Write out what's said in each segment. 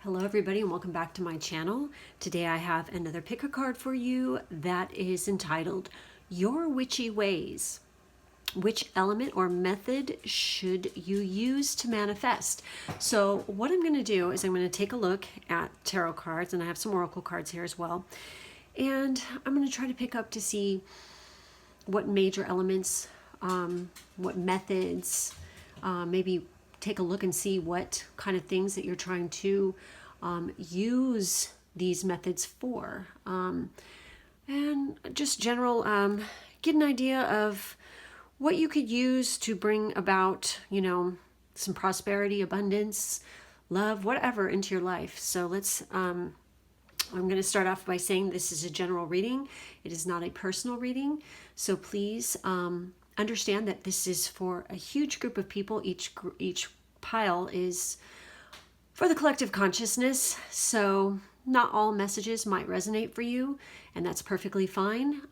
Hello everybody and welcome back to my channel. Today I have another pick a card for you that is entitled Your Witchy Ways. Which element or method should you use to manifest? So what I'm going to do is I'm going to take a look at tarot cards, and I have some oracle cards here as well. And I'm going to try to pick up to see what major elements, what methods, maybe take a look and see what kind of things that you're trying to use these methods for. And just general, get an idea of what you could use to bring about, some prosperity, abundance, love, whatever into your life. So let's, I'm going to start off by saying this is a general reading. It is not a personal reading. So please understand that this is for a huge group of people. Each pile is for the collective consciousness. So not all messages might resonate for you, and that's perfectly fine.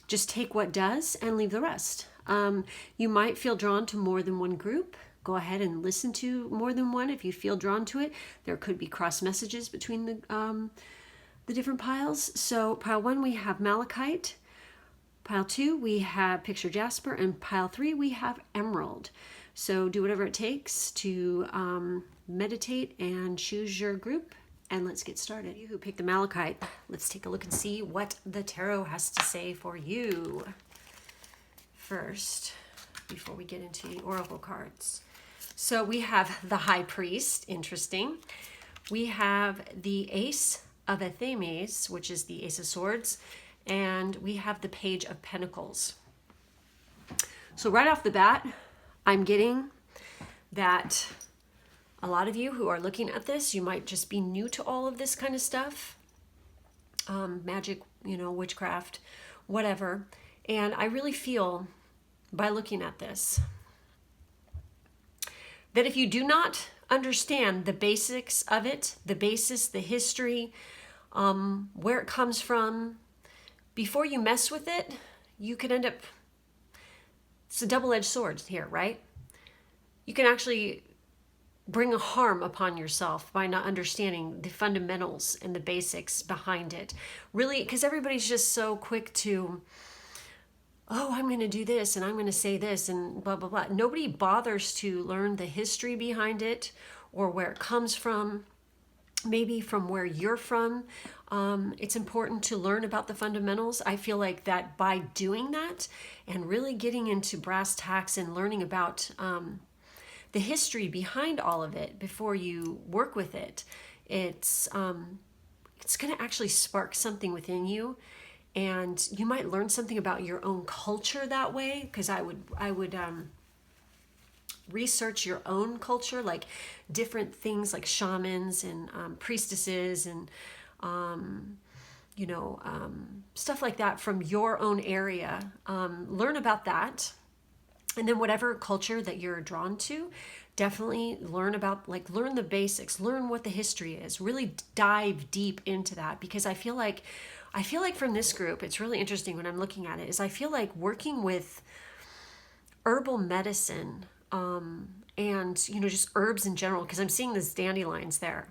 Just take what does and leave the rest. You might feel drawn to more than one group. Go ahead and listen to more than one if you feel drawn to it. There could be cross messages between the different piles. So pile 1, we have malachite. Pile 2, we have picture jasper. And pile 3, we have emerald. So do whatever it takes to meditate and choose your group. And let's get started. You who picked the malachite, let's take a look and see what the tarot has to say for you first, before we get into the oracle cards. So we have the High Priest, interesting. We have the Ace of Athemes, which is the Ace of Swords, and we have the Page of Pentacles. So right off the bat, I'm getting that a lot of you who are looking at this, you might just be new to all of this kind of stuff. Magic, witchcraft, whatever. And I really feel, by looking at this, that if you do not understand the basics of it, the basis, the history, where it comes from, before you mess with it, you could end up, it's a double-edged sword here, right? You can actually bring a harm upon yourself by not understanding the fundamentals and the basics behind it. Really, because everybody's just so quick to, oh, I'm going to do this and I'm going to say this and blah, blah, blah. Nobody bothers to learn the history behind it or where it comes from, maybe from where you're from. It's important to learn about the fundamentals. I feel like that by doing that and really getting into brass tacks and learning about the history behind all of it before you work with it, it's going to actually spark something within you, and you might learn something about your own culture that way. Because I would research your own culture, like different things like shamans and priestesses and stuff like that from your own area. Learn about that. And then whatever culture that you're drawn to, definitely learn about, learn the basics, learn what the history is, really dive deep into that. Because I feel like from this group, it's really interesting when I'm looking at it, is I feel like working with herbal medicine, and, just herbs in general, because I'm seeing these dandelions there.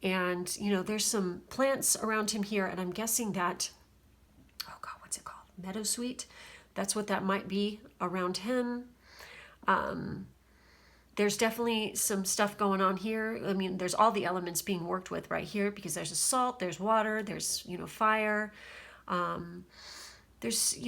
And, there's some plants around him here, and I'm guessing that, oh God, what's it called? Meadowsweet. That's what that might be around him. There's definitely some stuff going on here. I mean, there's all the elements being worked with right here, because there's a salt, there's water, there's, fire, there's,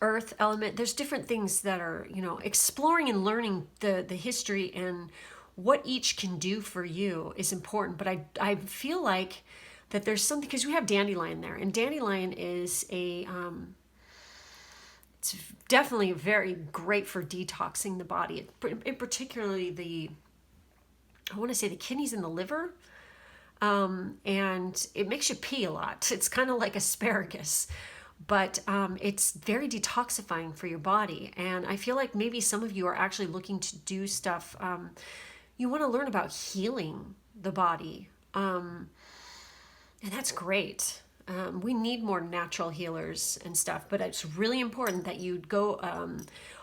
earth element. There's different things that are, exploring and learning the history and what each can do for you is important. But I feel like that there's something, because we have dandelion there, and dandelion is a, it's definitely very great for detoxing the body, in particularly I want to say the kidneys and the liver. And it makes you pee a lot. It's kind of like asparagus, but it's very detoxifying for your body. And I feel like maybe some of you are actually looking to do stuff. You want to learn about healing the body. And that's great. We need more natural healers and stuff, but it's really important that you go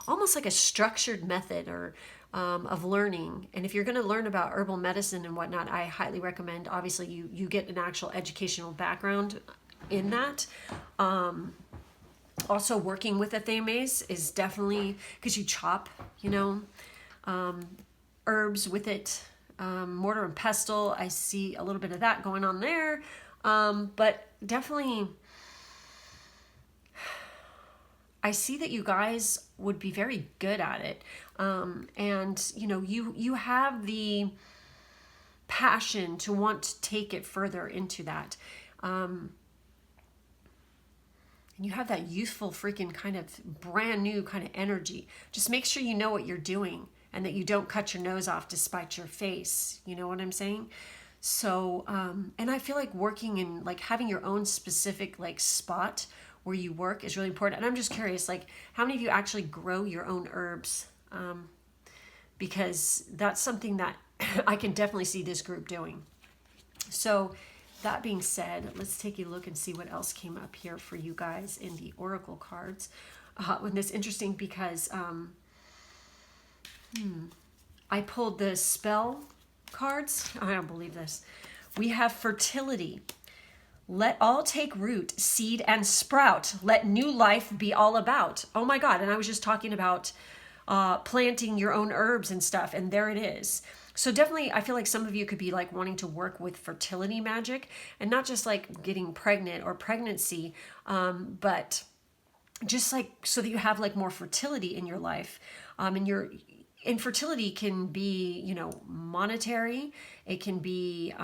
almost like a structured method, or of learning. And if you're going to learn about herbal medicine and whatnot, I highly recommend, obviously, you get an actual educational background in that. Also, working with a mace is definitely, because you chop, herbs with it. Mortar and pestle, I see a little bit of that going on there. But definitely, I see that you guys would be very good at it. And you have the passion to want to take it further into that. And you have that youthful freaking kind of brand new kind of energy. Just make sure you know what you're doing and that you don't cut your nose off to spite your face. You know what I'm saying? So, and I feel like working in, like, having your own specific, like, spot where you work is really important. And I'm just curious, like, how many of you actually grow your own herbs? Because that's something that I can definitely see this group doing. So that being said, let's take a look and see what else came up here for you guys in the oracle cards. And it's interesting because I pulled the spell cards. I don't believe this. We have fertility. Let all take root, seed, and sprout. Let new life be all about. Oh my God. And I was just talking about planting your own herbs and stuff. And there it is. So definitely, I feel like some of you could be like wanting to work with fertility magic, and not just like getting pregnant or pregnancy, but just like so that you have like more fertility in your life. And your infertility can be, monetary. It can be,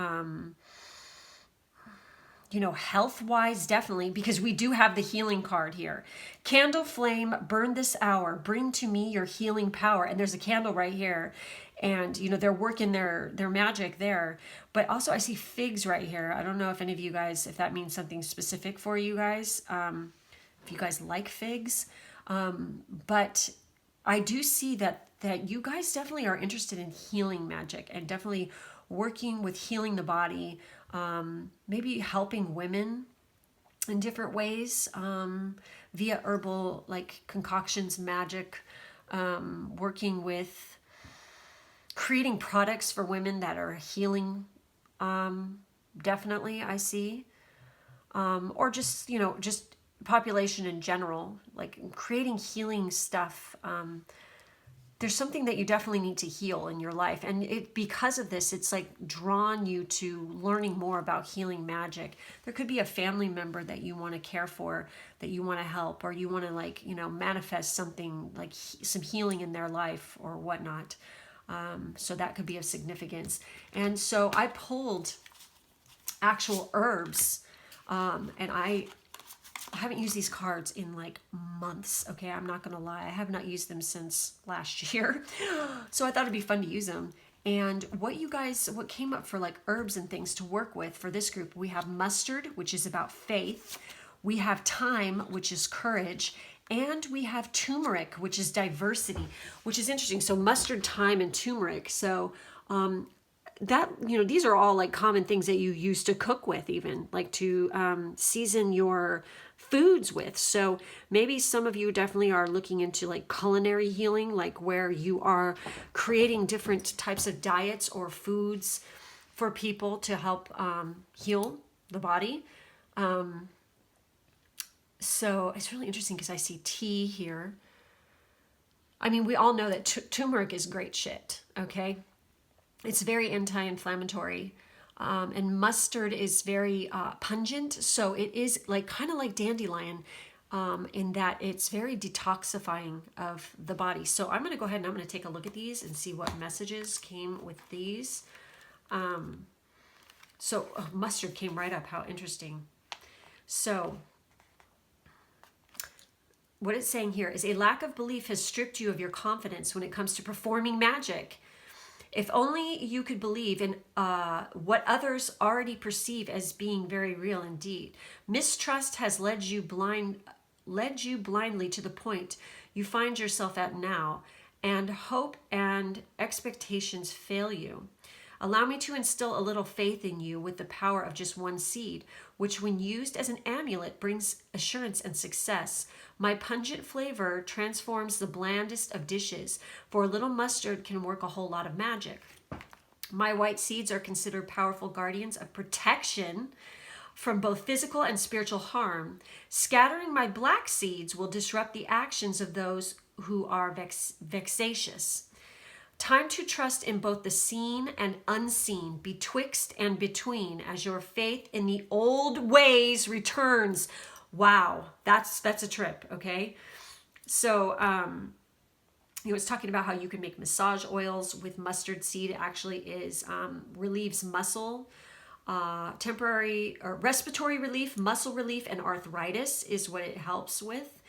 health-wise, definitely, because we do have the healing card here. Candle flame, burn this hour. Bring to me your healing power. And there's a candle right here. And, they're working their magic there. But also I see figs right here. I don't know if any of you guys, if that means something specific for you guys. If you guys like figs. But I do see that you guys definitely are interested in healing magic and definitely working with healing the body, maybe helping women in different ways, via herbal, like concoctions, magic, working with creating products for women that are healing, definitely I see, or just, just population in general, like creating healing stuff. There's something that you definitely need to heal in your life. And because of this, it's like drawn you to learning more about healing magic. There could be a family member that you want to care for, that you want to help, or you want to like, manifest something like some healing in their life or whatnot. So that could be of significance. And so I pulled actual herbs, and I haven't used these cards in like months. Okay, I'm not gonna lie. I have not used them since last year. So I thought it'd be fun to use them. And what came up for like herbs and things to work with for this group, we have mustard, which is about faith. We have thyme, which is courage. And we have turmeric, which is diversity, which is interesting. So mustard, thyme, and turmeric. So that, these are all like common things that you use to cook with, even like to season your foods with. So maybe some of you definitely are looking into like culinary healing, like where you are creating different types of diets or foods for people to help heal the body. So it's really interesting because I see tea here. I mean, we all know that turmeric is great shit, okay? It's very anti-inflammatory. And mustard is very pungent. So it is like kind of like dandelion, in that it's very detoxifying of the body. So I'm going to go ahead and I'm going to take a look at these and see what messages came with these. Mustard came right up. How interesting. So what it's saying here is a lack of belief has stripped you of your confidence when it comes to performing magic. If only you could believe in what others already perceive as being very real indeed. Mistrust has led you blindly to the point you find yourself at now, and hope and expectations fail you. Allow me to instill a little faith in you with the power of just one seed, which when used as an amulet brings assurance and success. My pungent flavor transforms the blandest of dishes, for a little mustard can work a whole lot of magic. My white seeds are considered powerful guardians of protection from both physical and spiritual harm. Scattering my black seeds will disrupt the actions of those who are vexatious. Time to trust in both the seen and unseen, betwixt and between, as your faith in the old ways returns. Wow, that's a trip, okay? So, it's talking about how you can make massage oils with mustard seed. It actually is relieves muscle, temporary or respiratory relief, muscle relief, and arthritis is what it helps with.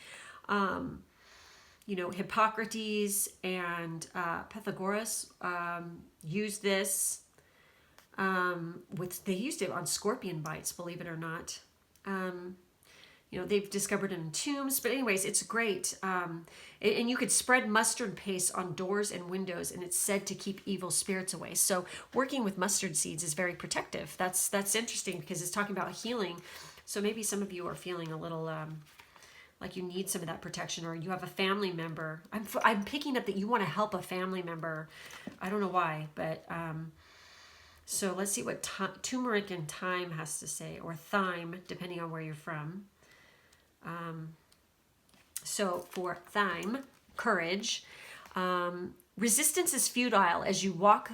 Hippocrates and Pythagoras used this. They used it on scorpion bites, believe it or not. They've discovered it in tombs, but anyways, it's great. And you could spread mustard paste on doors and windows, and it's said to keep evil spirits away. So working with mustard seeds is very protective. That's interesting because it's talking about healing. So maybe some of you are feeling a little like you need some of that protection, or you have a family member. I'm picking up that you want to help a family member. I don't know why, but so let's see what turmeric and thyme has to say, or thyme, depending on where you're from. So for thyme, courage, resistance is futile as you walk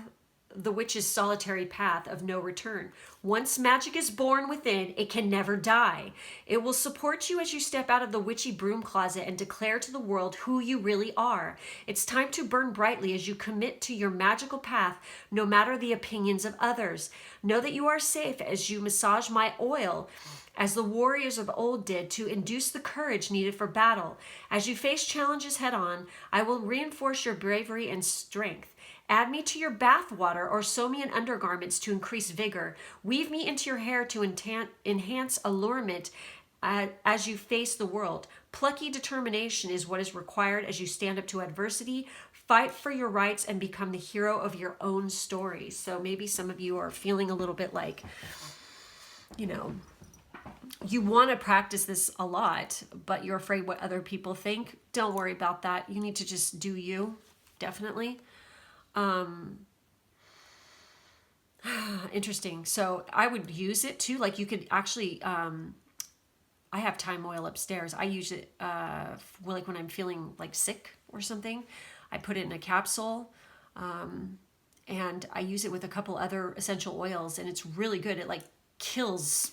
the witch's solitary path of no return. Once magic is born within, it can never die. It will support you as you step out of the witchy broom closet and declare to the world who you really are. It's time to burn brightly as you commit to your magical path, no matter the opinions of others. Know that you are safe as you massage my oil, as the warriors of old did, to induce the courage needed for battle. As you face challenges head on, I will reinforce your bravery and strength. Add me to your bath water or sew me in undergarments to increase vigor. Weave me into your hair to enhance allurement as you face the world. Plucky determination is what is required as you stand up to adversity, fight for your rights, and become the hero of your own story. So maybe some of you are feeling a little bit like, you want to practice this a lot, but you're afraid what other people think. Don't worry about that. You need to just do you, definitely. Interesting. So I would use it too. Like you could actually, I have thyme oil upstairs. I use it, like when I'm feeling like sick or something. I put it in a capsule, and I use it with a couple other essential oils, and it's really good. It like kills.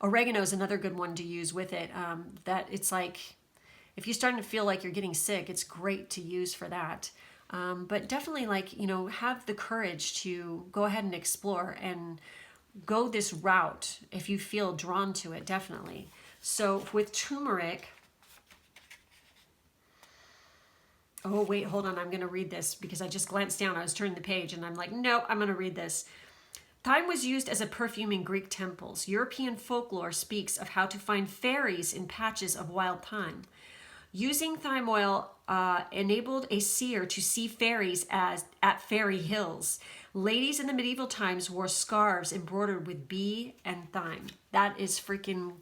Oregano is another good one to use with it. That it's like, if you're starting to feel like you're getting sick, it's great to use for that. But definitely have the courage to go ahead and explore and go this route if you feel drawn to it, definitely. So with turmeric, oh wait, hold on, I'm going to read this because I just glanced down. I was turning the page and I'm like, no, I'm going to read this. Thyme was used as a perfume in Greek temples. European folklore speaks of how to find fairies in patches of wild thyme. Using thyme oil enabled a seer to see fairies at fairy hills. Ladies in the medieval times wore scarves embroidered with bee and thyme. That is freaking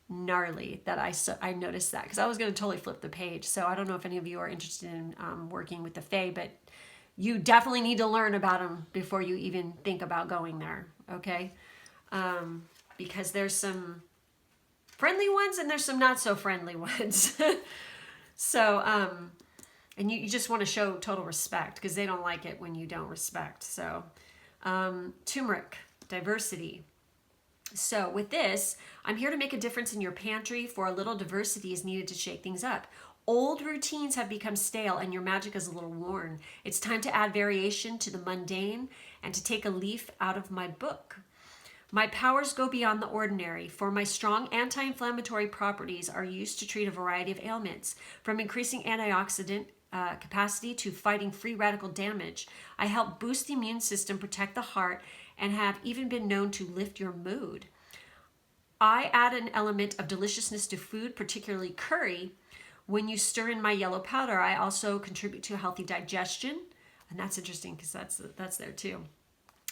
gnarly that I noticed that, because I was going to totally flip the page. So I don't know if any of you are interested in working with the fae, but you definitely need to learn about them before you even think about going there, okay? Because there's some friendly ones and there's some not so friendly ones. So, and you just want to show total respect because they don't like it when you don't respect. So, turmeric, diversity. So with this, I'm here to make a difference in your pantry, for a little diversity is needed to shake things up. Old routines have become stale and your magic is a little worn. It's time to add variation to the mundane and to take a leaf out of my book. My powers go beyond the ordinary, for my strong anti-inflammatory properties are used to treat a variety of ailments, from increasing antioxidant capacity to fighting free radical damage. I help boost the immune system, protect the heart, and have even been known to lift your mood. I add an element of deliciousness to food, particularly curry. When you stir in my yellow powder, I also contribute to a healthy digestion, and that's interesting because that's there too.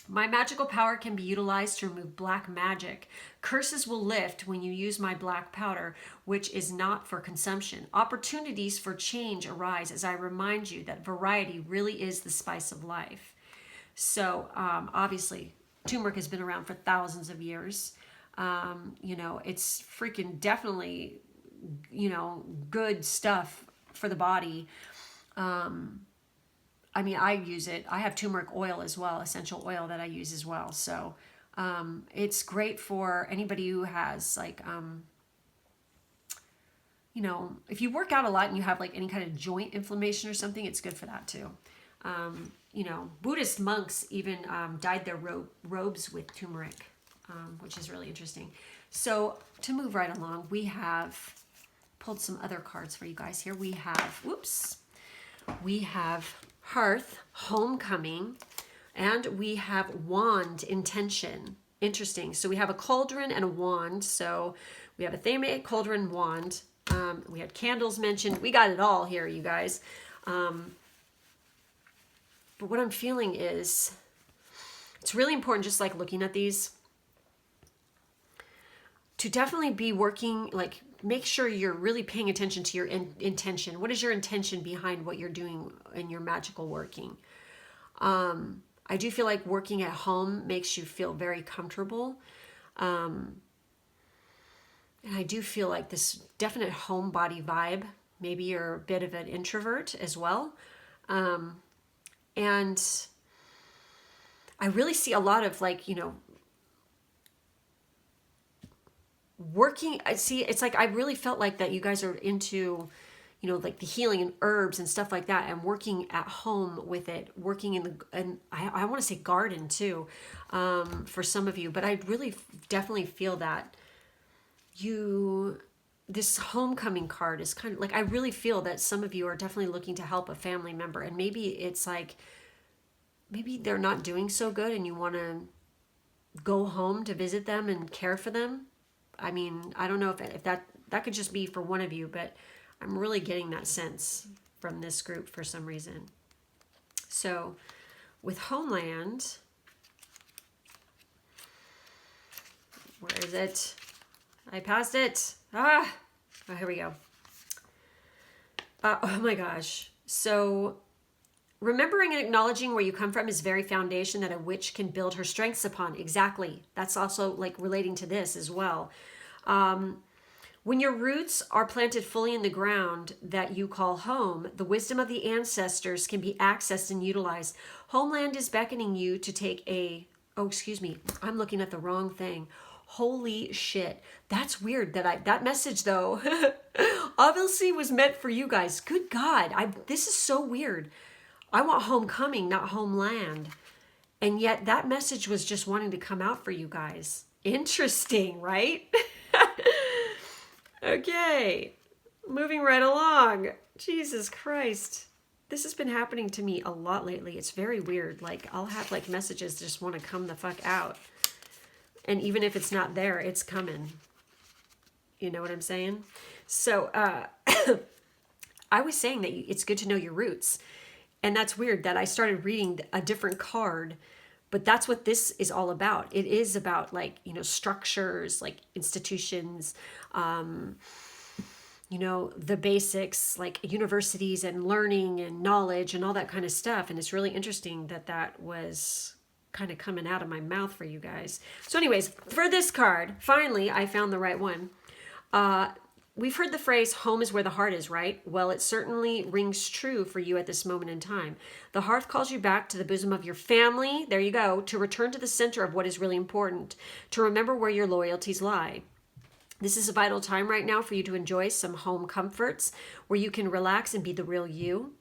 My magical power can be utilized to remove black magic. Curses will lift when you use my black powder, which is not for consumption. Opportunities for change arise as I remind you that variety really is the spice of life. So obviously, turmeric has been around for thousands of years. You know, it's freaking definitely, you know, good stuff for the body. I mean, I use it. I have turmeric oil as well, essential oil that I use as well. So it's great for anybody who has like, you know, if you work out a lot and you have like any kind of joint inflammation or something, it's good for that too. You know, Buddhist monks even dyed their robes with turmeric, which is really interesting. So to move right along, we have pulled some other cards for you guys here. We have, whoops, we have Hearth, Homecoming, and we have Wand, Intention. Interesting. So we have a cauldron and a wand. So we have a theme, cauldron, wand. We had candles mentioned. We got it all here, you guys. But what I'm feeling is it's really important, just like looking at these, to definitely be working, like make sure you're really paying attention to your intention. What is your intention behind what you're doing in your magical working? I do feel like working at home makes you feel very comfortable. And I do feel like this definite homebody vibe. Maybe you're a bit of an introvert as well. And I really see a lot of like, you know, working. I see, it's like I really felt like that you guys are into, you know, like the healing and herbs and stuff like that, and working at home with it, working in the, and I want to say garden too, for some of you, but I really definitely feel that this homecoming card is kind of like, I really feel that some of you are definitely looking to help a family member, and maybe it's like, maybe they're not doing so good and you want to go home to visit them and care for them. I mean, I don't know if that could just be for one of you, but I'm really getting that sense from this group for some reason. So with Homeland, where is it? I passed it. Oh, here we go. Oh my gosh. So remembering and acknowledging where you come from is very foundation that a witch can build her strengths upon. Exactly. That's also like relating to this as well. When your roots are planted fully in the ground that you call home, the wisdom of the ancestors can be accessed and utilized. Homeland is beckoning you to take oh, excuse me. I'm looking at the wrong thing. Holy shit. That's weird that message though, obviously was meant for you guys. Good God. This is so weird. I want homecoming, not homeland. And yet that message was just wanting to come out for you guys. Interesting, right? Okay, moving right along. Jesus Christ. This has been happening to me a lot lately. It's very weird. Like, I'll have like messages that just want to come the fuck out. And even if it's not there, it's coming. You know what I'm saying? So, I was saying that it's good to know your roots. And that's weird that I started reading a different card, but that's what this is all about. It is about like, you know, structures, like institutions, you know, the basics, like universities and learning and knowledge and all that kind of stuff. And it's really interesting that that was kind of coming out of my mouth for you guys. So anyways, for this card, finally, I found the right one. We've heard the phrase, home is where the heart is, right? Well, it certainly rings true for you at this moment in time. The hearth calls you back to the bosom of your family. There you go. To return to the center of what is really important. To remember where your loyalties lie. This is a vital time right now for you to enjoy some home comforts where you can relax and be the real you.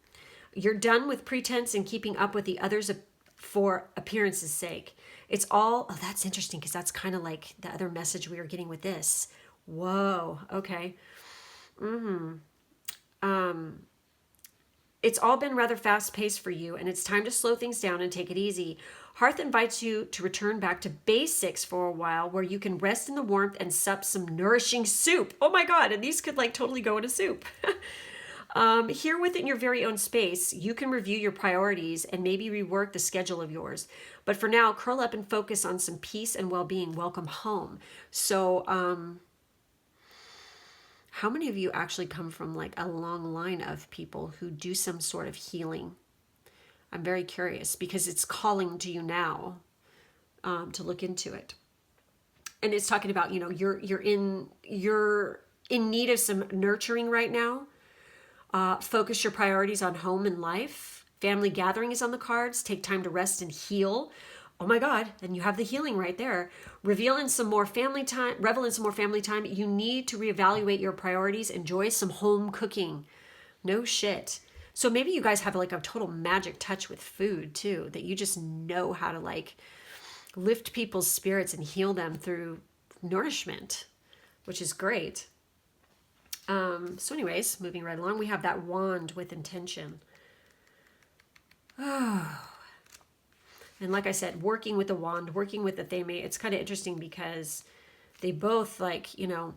You're done with pretense and keeping up with the others for appearance's sake. It's all, oh, that's interesting because that's kind of like the other message we were getting with this. Whoa, okay. It's all been rather fast-paced for you, and it's time to slow things down and take it easy. Hearth invites you to return back to basics for a while, where you can rest in the warmth and sup some nourishing soup. Oh my God, and these could like totally go in a soup. Here within your very own space, you can review your priorities and maybe rework the schedule of yours. But for now, curl up and focus on some peace and well-being. Welcome home. So, how many of you actually come from like a long line of people who do some sort of healing? I'm very curious because it's calling to you now to look into it. And it's talking about, you know, you're in need of some nurturing right now. Focus your priorities on home and life. Family gathering is on the cards. Take time to rest and heal. Oh my God, and you have the healing right there. Revel in some more family time. You need to reevaluate your priorities. Enjoy some home cooking. No shit. So maybe you guys have like a total magic touch with food too, that you just know how to like lift people's spirits and heal them through nourishment, which is great. So anyways, moving right along, we have that wand with intention. Oh. And like I said, working with the wand, working with the theme, it's kind of interesting because they both like, you know,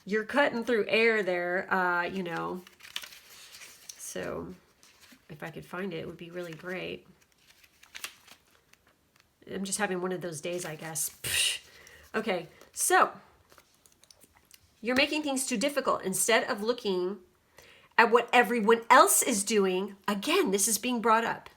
you're cutting through air there, you know. So if I could find it, it would be really great. I'm just having one of those days, I guess. Okay, so you're making things too difficult. Instead of looking at what everyone else is doing, again, this is being brought up,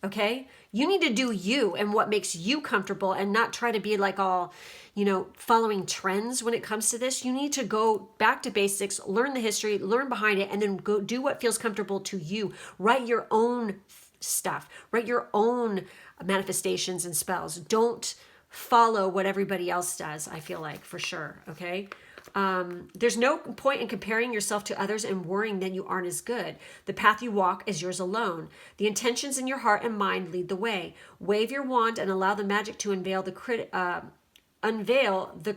okay? You need to do you and what makes you comfortable and not try to be like all, you know, following trends when it comes to this. You need to go back to basics, learn the history, learn behind it, and then go do what feels comfortable to you. Write your own stuff. Write your own manifestations and spells. Don't follow what everybody else does, I feel like, for sure, okay? There's no point in comparing yourself to others and worrying that you aren't as good. The path you walk is yours alone. The intentions in your heart and mind lead the way. Wave your wand and allow the magic to unveil the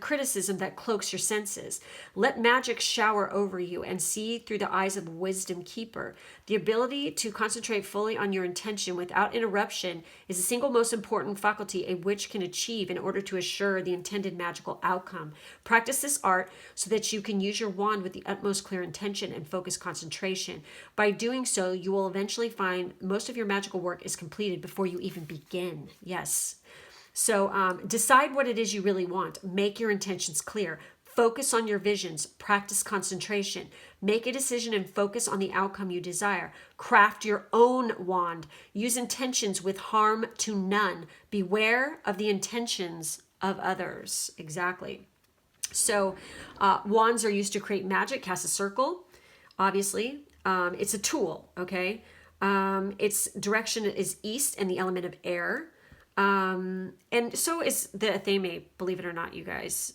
criticism that cloaks your senses. Let magic shower over you and see through the eyes of a wisdom keeper. The ability to concentrate fully on your intention without interruption is the single most important faculty a witch can achieve in order to assure the intended magical outcome. Practice this art so that you can use your wand with the utmost clear intention and focused concentration. By doing so, you will eventually find most of your magical work is completed before you even begin. Yes. So decide what it is you really want. Make your intentions clear. Focus on your visions. Practice concentration. Make a decision and focus on the outcome you desire. Craft your own wand. Use intentions with harm to none. Beware of the intentions of others. Exactly. So wands are used to create magic. Cast a circle, obviously. It's a tool, okay? Its direction is east and the element of air. And so is the Athame, believe it or not, you guys.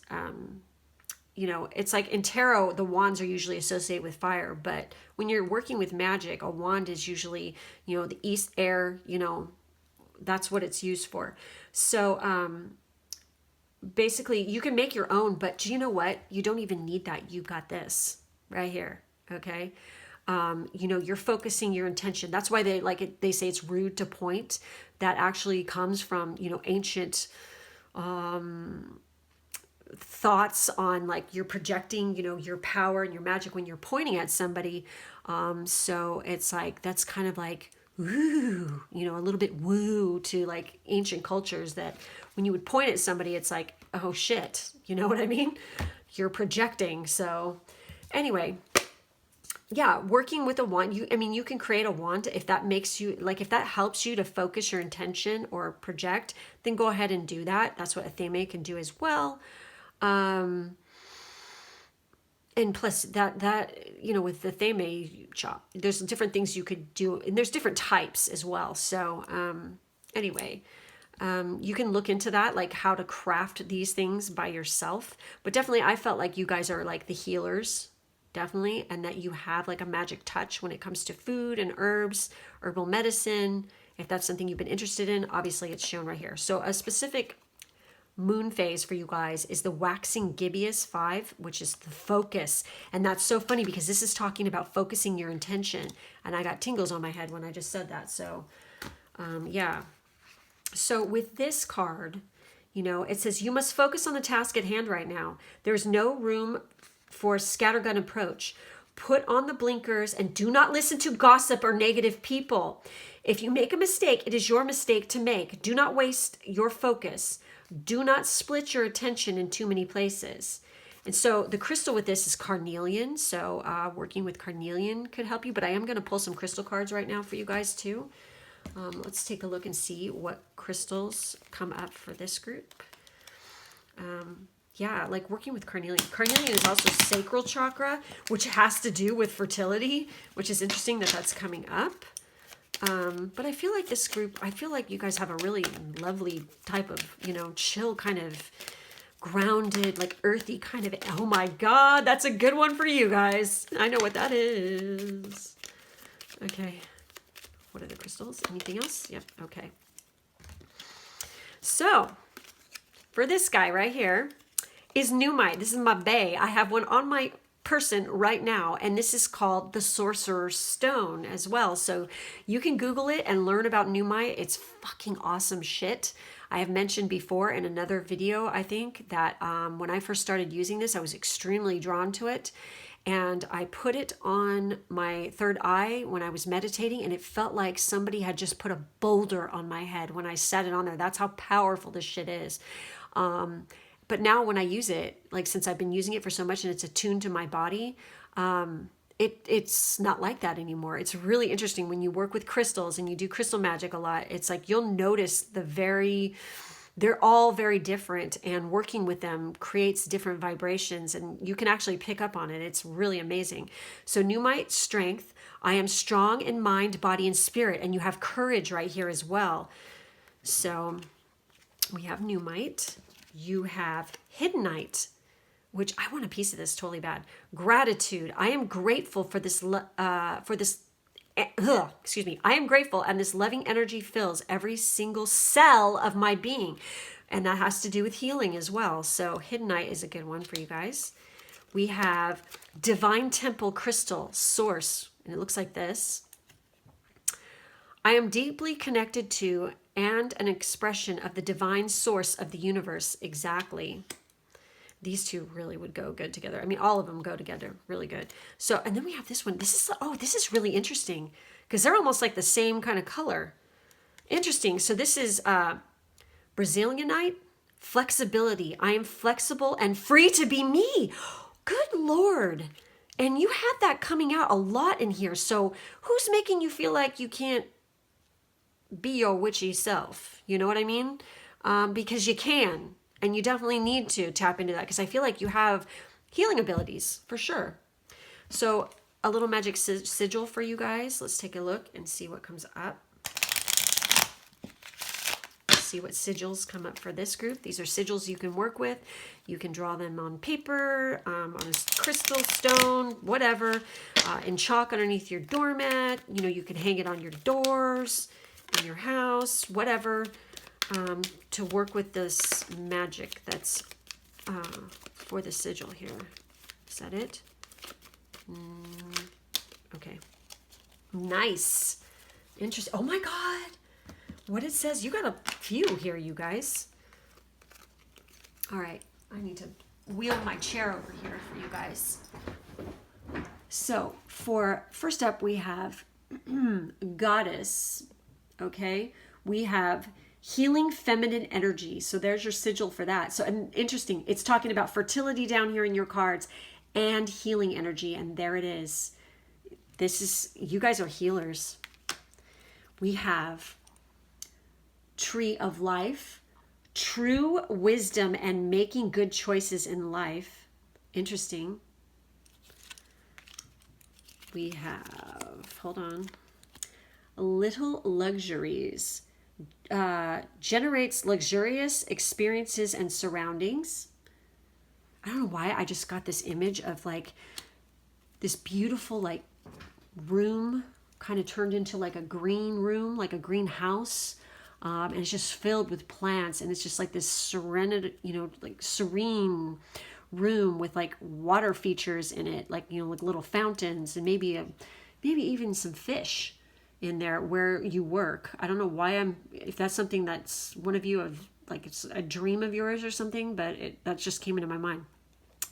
You know, it's like in tarot, the wands are usually associated with fire, but when you're working with magic, a wand is usually, you know, the east air, you know, that's what it's used for. So, basically you can make your own, but do you know what? You don't even need that. You've got this right here. Okay. You know, you're focusing your intention. That's why they like it. They say it's rude to point. That actually comes from, you know, ancient thoughts on like you're projecting, you know, your power and your magic when you're pointing at somebody. So it's like, that's kind of like, woo, you know, a little bit woo to like ancient cultures that when you would point at somebody, it's like, oh shit, you know what I mean? You're projecting. So anyway, yeah, working with a wand, you can create a wand if that makes you, like, if that helps you to focus your intention or project, then go ahead and do that. That's what Athame can do as well. And plus that, you know, with the Athame chop, there's different things you could do, and there's different types as well. So, anyway, you can look into that, like how to craft these things by yourself. But definitely, I felt like you guys are like the healers. Definitely, and that you have like a magic touch when it comes to food and herbs, herbal medicine. If that's something you've been interested in, obviously it's shown right here. So a specific moon phase for you guys is the waxing gibbous 5, which is the focus. And that's so funny because this is talking about focusing your intention. And I got tingles on my head when I just said that. So yeah. So with this card, you know, it says you must focus on the task at hand right now. There's no room for scattergun approach. Put on the blinkers and do not listen to gossip or negative people. If you make a mistake, it is your mistake to make. Do not waste your focus. Do not split your attention in too many places. And so the crystal with this is carnelian. So working with carnelian could help you. But I am going to pull some crystal cards right now for you guys too. Let's take a look and see what crystals come up for this group. Yeah, like working with carnelian. Carnelian is also sacral chakra, which has to do with fertility, which is interesting that that's coming up. But I feel like this group, I feel like you guys have a really lovely type of, you know, chill kind of grounded, like earthy kind of, oh my God, that's a good one for you guys. I know what that is. Okay. What are the crystals? Anything else? Yep. Okay. So for this guy right here is Numite. This is my bae. I have one on my person right now, and this is called the Sorcerer's Stone as well. So you can Google it and learn about Numite. It's fucking awesome shit. I have mentioned before in another video, I think, that when I first started using this, I was extremely drawn to it. And I put it on my third eye when I was meditating, and it felt like somebody had just put a boulder on my head when I set it on there. That's how powerful this shit is. But now when I use it, like since I've been using it for so much and it's attuned to my body, it's not like that anymore. It's really interesting when you work with crystals and you do crystal magic a lot. It's like you'll notice they're all very different, and working with them creates different vibrations, and you can actually pick up on it. It's really amazing. So Numite, strength. I am strong in mind, body, and spirit, and you have courage right here as well. So we have Numite. You have Hiddenite, which I want a piece of this totally bad. Gratitude. I am grateful for this, I am grateful, and this loving energy fills every single cell of my being. And that has to do with healing as well. So Hiddenite is a good one for you guys. We have Divine Temple Crystal Source, and it looks like this. I am deeply connected to and an expression of the divine source of the universe. Exactly. These two really would go good together. I mean, all of them go together really good. So, and then we have this one. This is really interesting because they're almost like the same kind of color. Interesting. So this is Brazilianite, flexibility. I am flexible and free to be me. Good Lord. And you had that coming out a lot in here. So who's making you feel like you can't be your witchy self? You know what I mean? Because you can. And you definitely need to tap into that, because I feel like you have healing abilities for sure. So a little magic sigil for you guys. Let's take a look and see what comes up. See what sigils come up for this group. These are sigils you can work with. You can draw them on paper, on a crystal stone, whatever, in chalk underneath your doormat. You know, you can hang it on your doors, in your house, whatever. To work with this magic that's for the sigil here. Is that it? Okay. Nice. Interesting. Oh my God. What it says. You got a few here, you guys. All right. I need to wheel my chair over here for you guys. So for first up, we have Goddess. Okay. We have healing feminine energy. So there's your sigil for that. So and interesting. It's talking about fertility down here in your cards and healing energy. And there it is. This is, you guys are healers. We have Tree of Life, true wisdom and making good choices in life. Interesting. We have, hold on, Little Luxuries. Generates luxurious experiences and surroundings. I don't know why I just got this image of like this beautiful like room kind of turned into like a green room, like a greenhouse. And it's just filled with plants, and it's just like this serenity, you know, like serene room with like water features in it, like, you know, like little fountains, and maybe even some fish in there where you work. I don't know why if that's something that's one of you of like, it's a dream of yours or something, but that just came into my mind.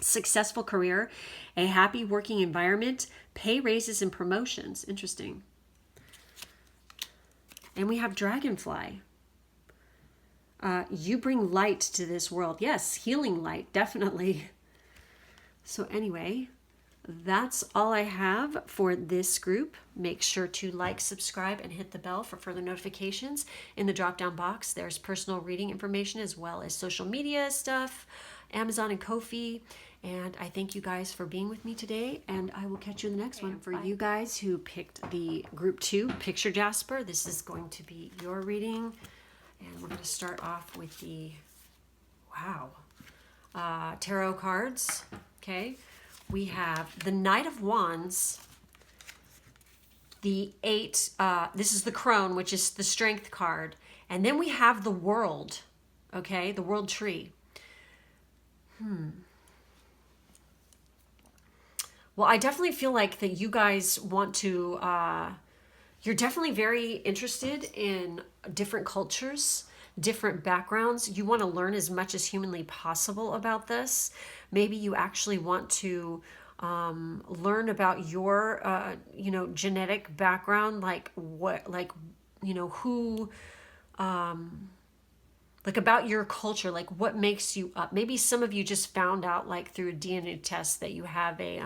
successful career, a happy working environment, pay raises and promotions. Interesting. And we have Dragonfly. You bring light to this world. Yes, healing light, definitely. So anyway, that's all I have for this group. Make sure to like, subscribe, and hit the bell for further notifications. In the drop-down box, there's personal reading information as well as social media stuff, Amazon and Ko-fi. And I thank you guys for being with me today, and I will catch you in the next one. For you guys who picked the group 2, Picture Jasper, this is going to be your reading. And we're going to start off with the, tarot cards. Okay. We have the Knight of Wands, the 8, this is the Crone, which is the Strength card. And then we have the World, okay, the World Tree. Well, I definitely feel like that you guys want to, you're definitely very interested in different cultures, different backgrounds. You want to learn as much as humanly possible about this. Maybe you actually want to learn about your, genetic background, like what, like, who, like about your culture, like what makes you up. Maybe some of you just found out, like through a DNA test, that you have a,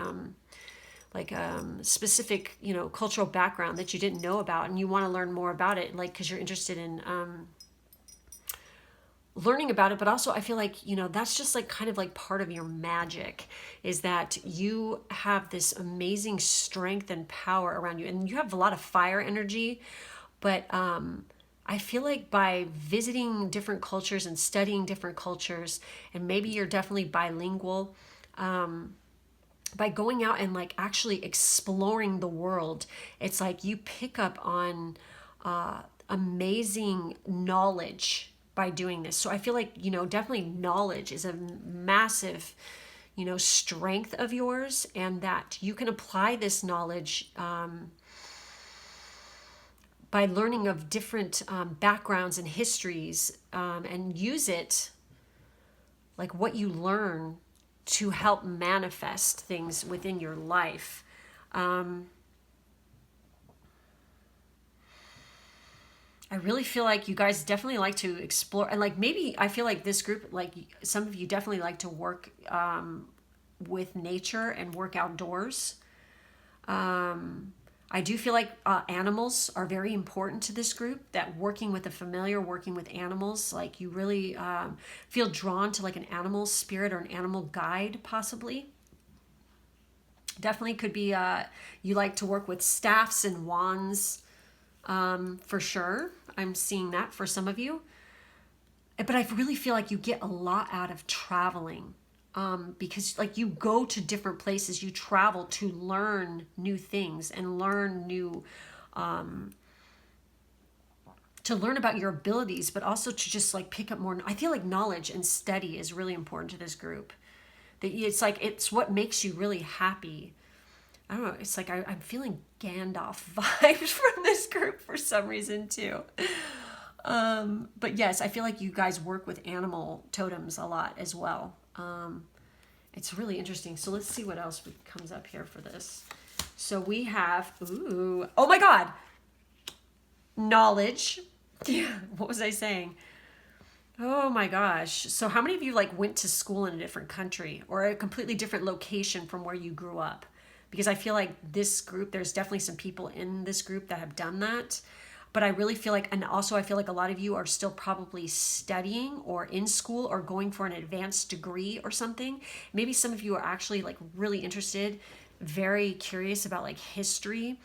specific, cultural background that you didn't know about, and you want to learn more about it, like, because you're interested in learning about it. But also I feel like, that's just like kind of like part of your magic, is that you have this amazing strength and power around you, and you have a lot of fire energy. But I feel like by visiting different cultures and studying different cultures, and maybe you're definitely bilingual, by going out and like actually exploring the world, it's like you pick up on amazing knowledge by doing this. So I feel like, definitely knowledge is a massive, strength of yours, and that you can apply this knowledge by learning of different backgrounds and histories, and use it, like what you learn, to help manifest things within your life. I really feel like you guys definitely like to explore, and like maybe I feel like this group, like some of you definitely like to work with nature and work outdoors. I do feel like animals are very important to this group, that working with a familiar, working with animals, like you really feel drawn to like an animal spirit or an animal guide, possibly. Definitely could be you like to work with staffs and wands, for sure. I'm seeing that for some of you. But I really feel like you get a lot out of traveling. Because like you go to different places, you travel to learn new things and learn new, to learn about your abilities, but also to just like pick up more. I feel like knowledge and study is really important to this group. That it's like, it's what makes you really happy. I don't know. It's like I'm feeling Gandalf vibes from this group for some reason too. But yes, I feel like you guys work with animal totems a lot as well. It's really interesting. So let's see what else comes up here for this. So we have, oh my God, knowledge. What was I saying? Oh my gosh. So how many of you like went to school in a different country or a completely different location from where you grew up? Because I feel like this group, there's definitely some people in this group that have done that. But I really feel like, and also I feel like a lot of you are still probably studying or in school or going for an advanced degree or something. Maybe some of you are actually like really interested, very curious about like history.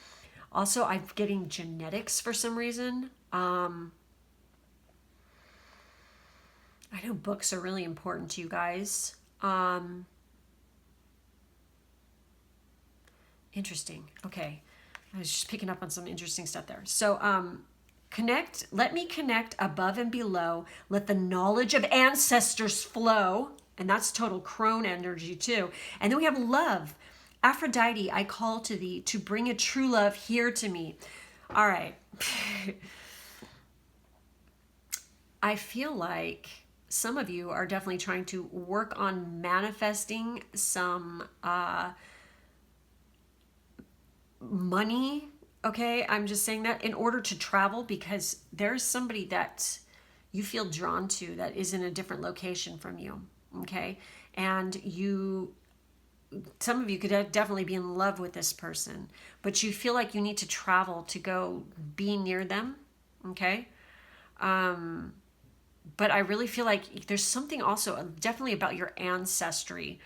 Also, I'm getting genetics for some reason. I know books are really important to you guys. Interesting. Okay. I was just picking up on some interesting stuff there. So, let me connect above and below. Let the knowledge of ancestors flow. And that's total crone energy too. And then we have love. Aphrodite, I call to thee to bring a true love here to me. All right. I feel like some of you are definitely trying to work on manifesting some money. Okay, I'm just saying that in order to travel, because there's somebody that you feel drawn to that is in a different location from you. Okay, and some of you could definitely be in love with this person, but you feel like you need to travel to go be near them. Okay, but I really feel like there's something also definitely about your ancestry.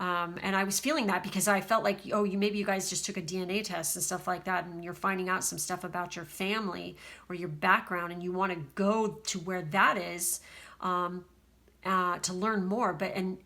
And I was feeling that because I felt like, oh, maybe you guys just took a DNA test and stuff like that, and you're finding out some stuff about your family or your background, and you want to go to where that is to learn more. But, and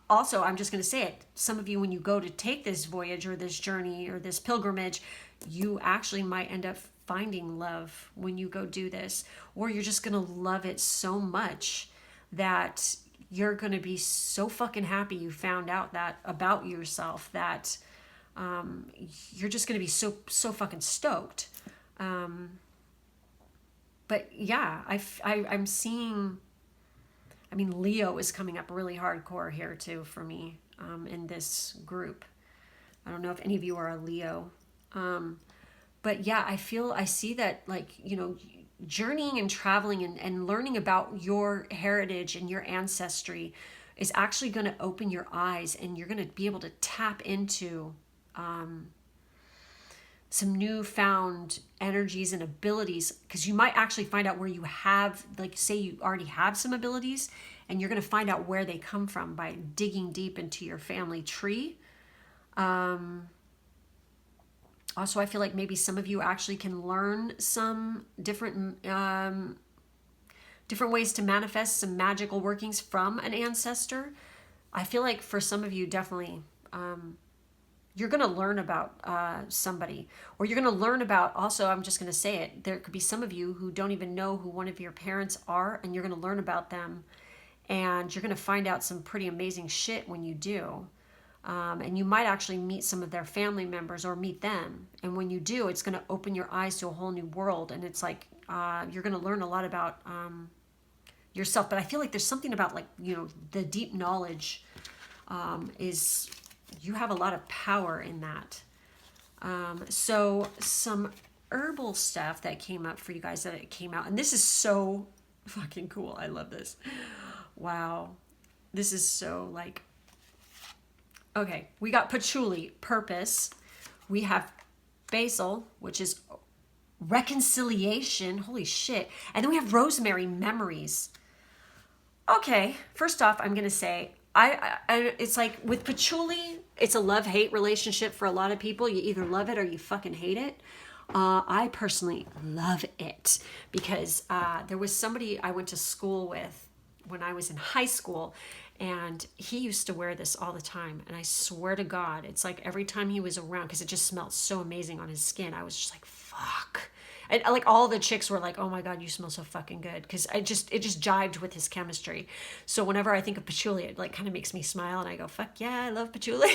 also, I'm just going to say it. Some of you, when you go to take this voyage or this journey or this pilgrimage, you actually might end up finding love when you go do this, or you're just going to love it so much that you're going to be so fucking happy you found out that about yourself, that you're just going to be so fucking stoked. But yeah, I'm seeing, I mean, Leo is coming up really hardcore here too for me in this group. I don't know if any of you are a Leo. But yeah, I see that, like, journeying and traveling and learning about your heritage and your ancestry is actually going to open your eyes, and you're going to be able to tap into some newfound energies and abilities, because you might actually find out where you have, like, say you already have some abilities, and you're going to find out where they come from by digging deep into your family tree. Also, I feel like maybe some of you actually can learn some different ways to manifest some magical workings from an ancestor. I feel like for some of you, definitely, you're going to learn about somebody, or you're going to learn about, also, I'm just going to say it, there could be some of you who don't even know who one of your parents are, and you're going to learn about them, and you're going to find out some pretty amazing shit when you do. And you might actually meet some of their family members or meet them. And when you do, it's going to open your eyes to a whole new world. And it's like, you're going to learn a lot about yourself. But I feel like there's something about, like, the deep knowledge is, you have a lot of power in that. So some herbal stuff that came up for you guys, that it came out. And this is so fucking cool. I love this. Wow. This is so, like, okay, we got patchouli, purpose. We have basil, which is reconciliation. Holy shit. And then we have rosemary, memories. Okay, first off, I'm going to say, it's like with patchouli, it's a love-hate relationship for a lot of people. You either love it or you fucking hate it. I personally love it because there was somebody I went to school with when I was in high school, and he used to wear this all the time. And I swear to God, it's like every time he was around, because it just smelled so amazing on his skin, I was just like, fuck. And like all the chicks were like, oh my God, you smell so fucking good. Because it just jived with his chemistry. So whenever I think of patchouli, it like kind of makes me smile, and I go, fuck yeah, I love patchouli.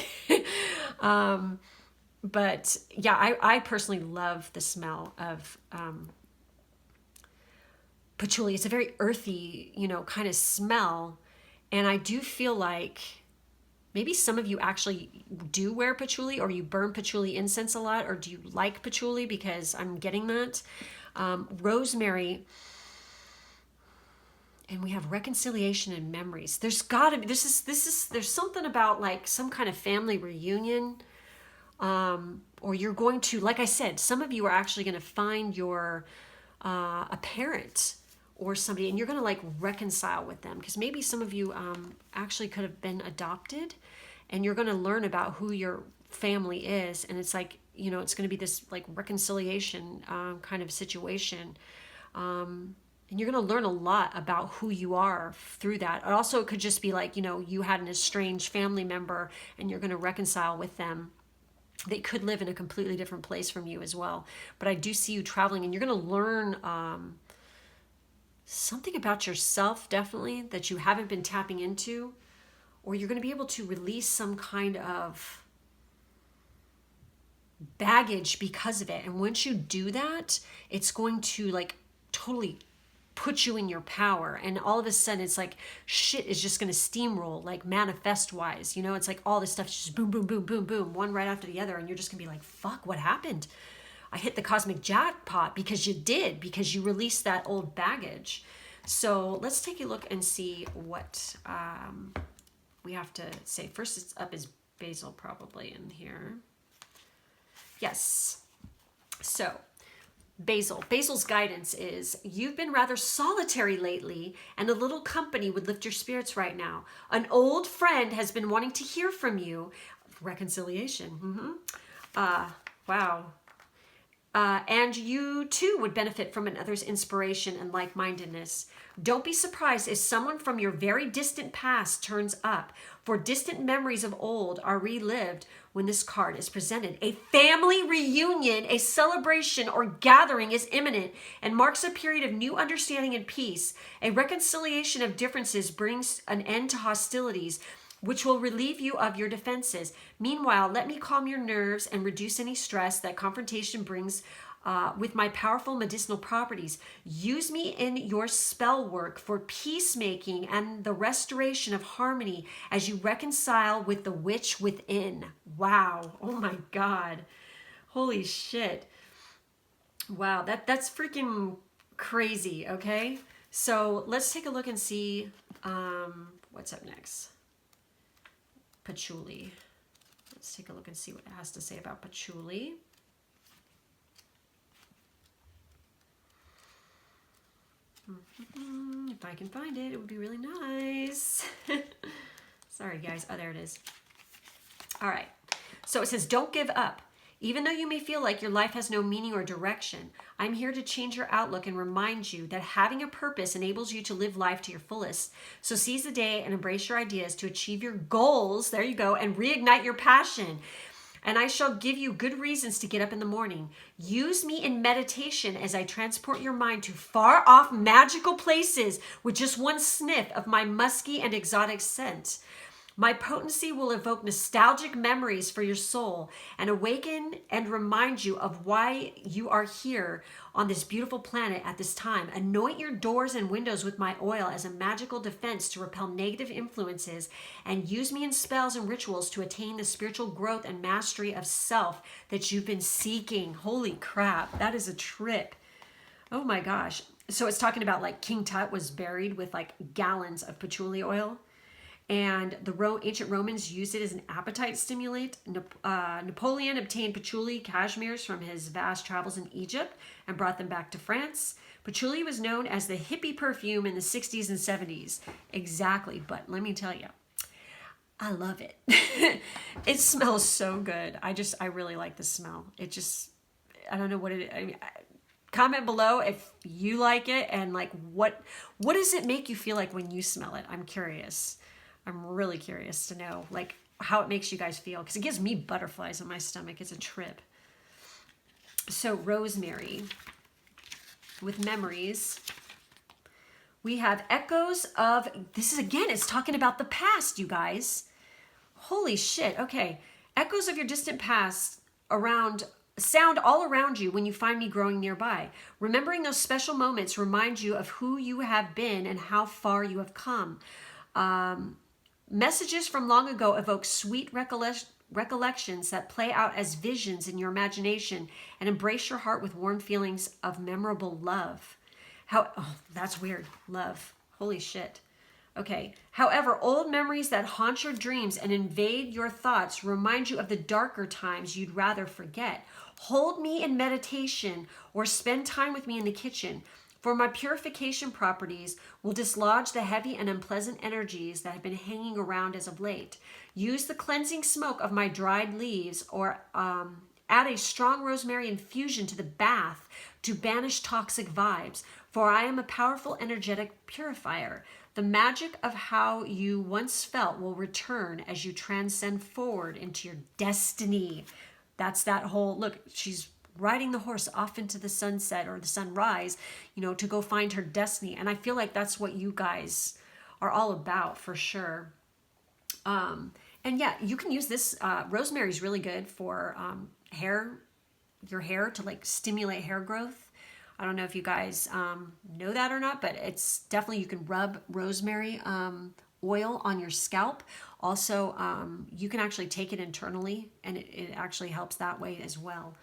But yeah, I personally love the smell of patchouli. It's a very earthy, kind of smell. And I do feel like maybe some of you actually do wear patchouli, or you burn patchouli incense a lot, or do you like patchouli? Because I'm getting that. Rosemary, and we have reconciliation and memories. There's gotta be, there's something about like some kind of family reunion, or you're going to, like I said, some of you are actually going to find your, a parent or somebody, and you're going to like reconcile with them, because maybe some of you actually could have been adopted, and you're going to learn about who your family is, and it's like, it's going to be this like reconciliation kind of situation, and you're going to learn a lot about who you are through that. Also, it could just be like, you had an estranged family member, and you're going to reconcile with them. They could live in a completely different place from you as well. But I do see you traveling, and you're going to learn something about yourself, definitely, that you haven't been tapping into, or you're going to be able to release some kind of baggage because of it. And once you do that, it's going to like totally put you in your power. And all of a sudden it's like shit is just going to steamroll, like manifest wise, you know, it's like all this stuff just boom, boom, boom, boom, boom, one right after the other. And you're just gonna be like, fuck, what happened? I hit the cosmic jackpot, because you did, because you released that old baggage. So let's take a look and see what we have to say. First, it's up is Basil probably in here. Yes. So Basil's guidance is, you've been rather solitary lately, and a little company would lift your spirits right now. An old friend has been wanting to hear from you. Reconciliation. Wow. And you too would benefit from another's inspiration and like-mindedness. Don't be surprised if someone from your very distant past turns up, for distant memories of old are relived when this card is presented. A family reunion, a celebration or gathering is imminent and marks a period of new understanding and peace. A reconciliation of differences brings an end to hostilities, which will relieve you of your defenses. Meanwhile, let me calm your nerves and reduce any stress that confrontation brings with my powerful medicinal properties. Use me in your spell work for peacemaking and the restoration of harmony as you reconcile with the witch within. Wow. Oh my God. Holy shit. Wow. That's freaking crazy. Okay. So let's take a look and see what's up next. Patchouli. Let's take a look and see what it has to say about patchouli. If I can find it, it would be really nice. Sorry, guys. Oh, there it is. All right. So it says, don't give up. Even though you may feel like your life has no meaning or direction, I'm here to change your outlook and remind you that having a purpose enables you to live life to your fullest. So seize the day and embrace your ideas to achieve your goals. There you go. And reignite your passion. And I shall give you good reasons to get up in the morning. Use me in meditation as I transport your mind to far off magical places with just one sniff of my musky and exotic scent. My potency will evoke nostalgic memories for your soul and awaken and remind you of why you are here on this beautiful planet at this time. Anoint your doors and windows with my oil as a magical defense to repel negative influences, and use me in spells and rituals to attain the spiritual growth and mastery of self that you've been seeking. Holy crap, that is a trip. Oh my gosh. So it's talking about like King Tut was buried with like gallons of patchouli oil. And the ancient Romans used it as an appetite stimulant. Napoleon obtained patchouli cashmeres from his vast travels in Egypt and brought them back to France. Patchouli was known as the hippie perfume in the 60s and 70s. Exactly, but let me tell you, I love it. It smells so good. I really like the smell. It just, I don't know what it is. I mean, comment below if you like it, and like what does it make you feel like when you smell it? I'm curious. I'm really curious to know like how it makes you guys feel, because it gives me butterflies in my stomach. It's a trip. So rosemary with memories. We have echoes of, this is again, it's talking about the past, you guys. Holy shit. Okay. Echoes of your distant past sound all around you when you find me growing nearby. Remembering those special moments remind you of who you have been and how far you have come. Messages from long ago evoke sweet recollections that play out as visions in your imagination and embrace your heart with warm feelings of memorable love. Oh, that's weird. Love. Holy shit. Okay. However, old memories that haunt your dreams and invade your thoughts remind you of the darker times you'd rather forget. Hold me in meditation or spend time with me in the kitchen, for my purification properties will dislodge the heavy and unpleasant energies that have been hanging around as of late. Use the cleansing smoke of my dried leaves or add a strong rosemary infusion to the bath to banish toxic vibes, for I am a powerful energetic purifier. The magic of how you once felt will return as you transcend forward into your destiny. That's that whole, look, she's riding the horse off into the sunset or the sunrise, you know, to go find her destiny. And I feel like that's what you guys are all about for sure. And yeah, you can use this. Rosemary is really good for your hair to like stimulate hair growth. I don't know if you guys know that or not, but it's definitely, you can rub rosemary oil on your scalp. Also, you can actually take it internally, and it actually helps that way as well.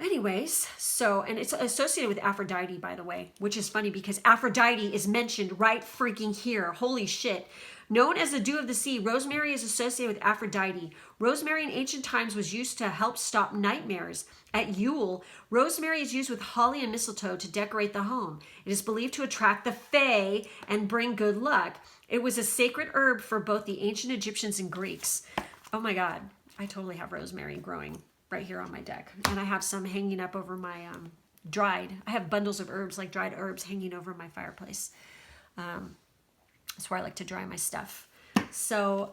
Anyways, so, and it's associated with Aphrodite, by the way, which is funny because Aphrodite is mentioned right freaking here. Holy shit. Known as the dew of the sea, rosemary is associated with Aphrodite. Rosemary in ancient times was used to help stop nightmares. At Yule, rosemary is used with holly and mistletoe to decorate the home. It is believed to attract the fae and bring good luck. It was a sacred herb for both the ancient Egyptians and Greeks. Oh my God, I totally have rosemary growing right here on my deck. And I have some hanging up over my I have bundles of herbs, like dried herbs, hanging over my fireplace. That's where I like to dry my stuff. So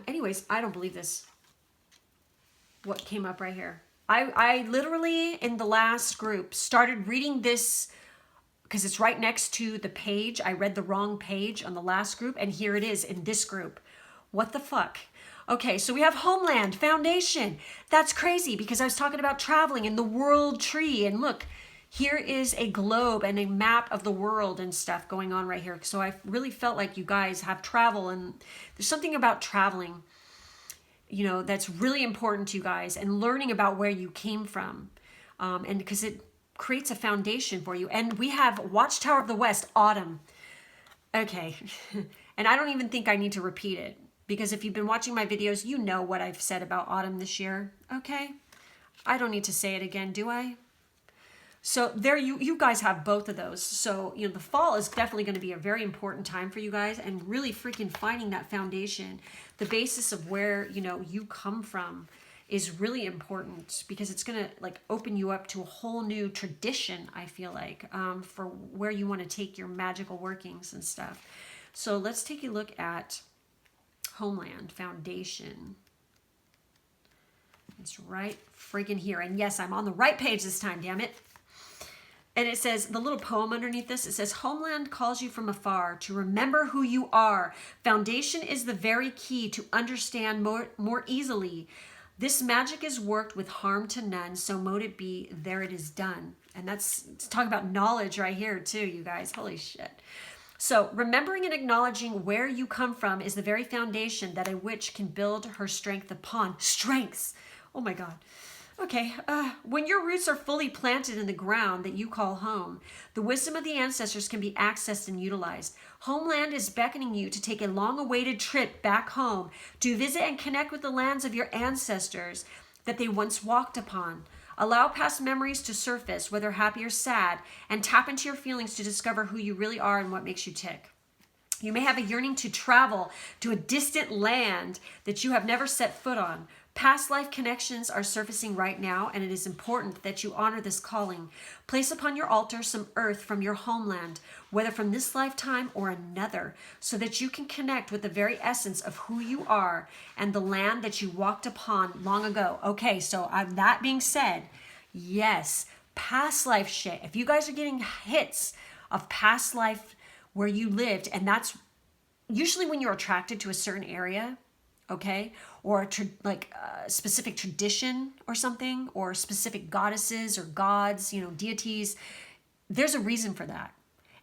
anyways, I don't believe this. What came up right here. I literally, in the last group, started reading this because it's right next to the page. I read the wrong page on the last group, and here it is in this group. What the fuck? Okay, so we have Homeland, Foundation. That's crazy because I was talking about traveling and the world tree. And look, here is a globe and a map of the world and stuff going on right here. So I really felt like you guys have travel, and there's something about traveling, you know, that's really important to you guys, and learning about where you came from. And because it creates a foundation for you. And we have Watchtower of the West, Autumn. Okay, and I don't even think I need to repeat it, because if you've been watching my videos, you know what I've said about autumn this year, okay? I don't need to say it again, do I? So there you guys have both of those. So, you know, the fall is definitely going to be a very important time for you guys, and really freaking finding that foundation, the basis of where, you know, you come from is really important, because it's going to like open you up to a whole new tradition, I feel like, for where you want to take your magical workings and stuff. So let's take a look at Homeland, Foundation. It's right friggin' here. And yes, I'm on the right page this time, damn it. And it says, the little poem underneath this, it says, Homeland calls you from afar to remember who you are. Foundation is the very key to understand more easily. This magic is worked with harm to none, so mote it be, there it is done. And that's talking about knowledge right here too, you guys. Holy shit. So remembering and acknowledging where you come from is the very foundation that a witch can build her strength upon. Strengths. Oh my God. Okay. When your roots are fully planted in the ground that you call home, the wisdom of the ancestors can be accessed and utilized. Homeland is beckoning you to take a long-awaited trip back home to visit and connect with the lands of your ancestors that they once walked upon. Allow past memories to surface, whether happy or sad, and tap into your feelings to discover who you really are and what makes you tick. You may have a yearning to travel to a distant land that you have never set foot on. Past life connections are surfacing right now, and it is important that you honor this calling. Place upon your altar some earth from your homeland, whether from this lifetime or another, so that you can connect with the very essence of who you are and the land that you walked upon long ago. Okay, so that being said, yes, past life shit. If you guys are getting hits of past life where you lived, and that's usually when you're attracted to a certain area, okay, or like a specific tradition or something, or specific goddesses or gods, you know, deities, there's a reason for that.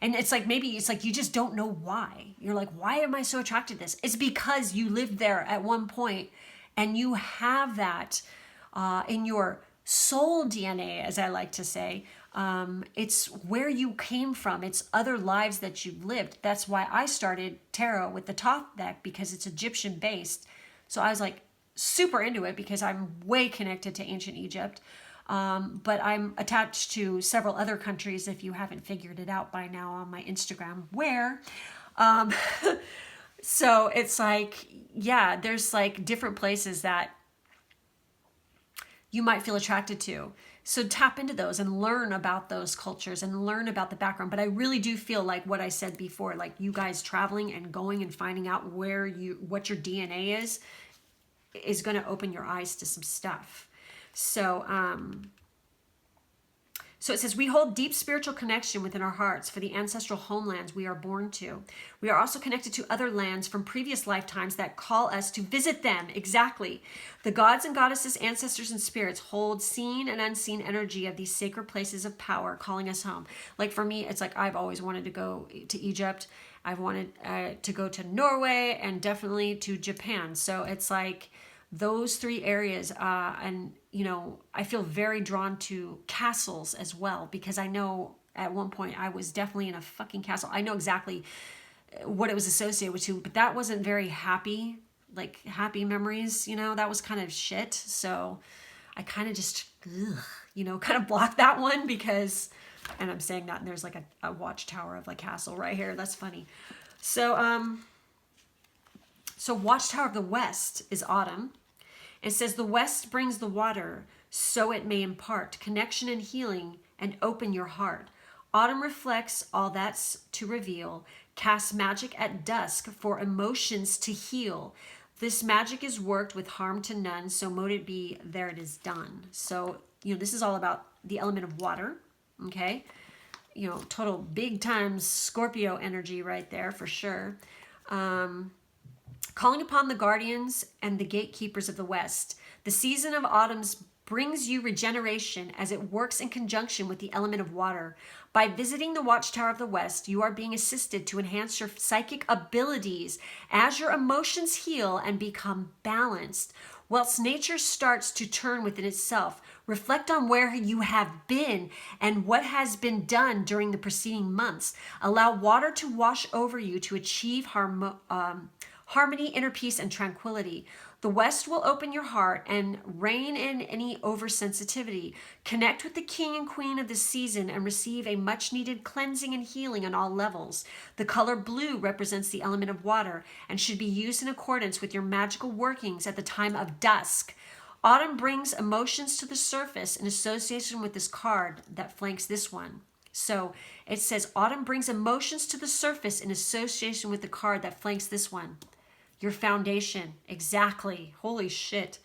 And it's like, maybe it's like you just don't know why. You're like, why am I so attracted to this? It's because you lived there at one point, and you have that in your soul DNA, as I like to say. It's where you came from. It's other lives that you've lived. That's why I started tarot with the Thoth deck, because it's Egyptian based. So I was like super into it because I'm way connected to ancient Egypt. But I'm attached to several other countries, if you haven't figured it out by now on my Instagram, where, so it's like, yeah, there's like different places that you might feel attracted to. So tap into those and learn about those cultures and learn about the background. But I really do feel like what I said before, like you guys traveling and going and finding out what your DNA is going to open your eyes to some stuff. So, So it says, we hold deep spiritual connection within our hearts for the ancestral homelands we are born to. We are also connected to other lands from previous lifetimes that call us to visit them. Exactly. The gods and goddesses, ancestors, and spirits hold seen and unseen energy of these sacred places of power, calling us home. Like for me, it's like I've always wanted to go to Egypt. I've wanted to go to Norway and definitely to Japan. So it's like those three areas, and you know, I feel very drawn to castles as well, because I know at one point I was definitely in a fucking castle. I know exactly what it was associated with too, but that wasn't very happy, like happy memories, you know, that was kind of shit. So I kind of just, you know, kind of blocked that one because, and I'm saying that, and there's like a watchtower of like castle right here. That's funny. So, so Watchtower of the West is autumn. It says, the West brings the water, so it may impart connection and healing and open your heart. Autumn reflects all that's to reveal, casts magic at dusk for emotions to heal. This magic is worked with harm to none, so mote it be, there it is done. So, you know, this is all about the element of water, okay? You know, total big time Scorpio energy right there for sure. Calling upon the guardians and the gatekeepers of the West. The season of autumns brings you regeneration as it works in conjunction with the element of water. By visiting the Watchtower of the West, you are being assisted to enhance your psychic abilities as your emotions heal and become balanced. Whilst nature starts to turn within itself, reflect on where you have been and what has been done during the preceding months. Allow water to wash over you to achieve harmony, inner peace, and tranquility. The West will open your heart and rein in any oversensitivity. Connect with the king and queen of the season and receive a much-needed cleansing and healing on all levels. The color blue represents the element of water and should be used in accordance with your magical workings at the time of dusk. Autumn brings emotions to the surface in association with this card that flanks this one. So it says, autumn brings emotions to the surface in association with the card that flanks this one. Your foundation. Exactly. Holy shit.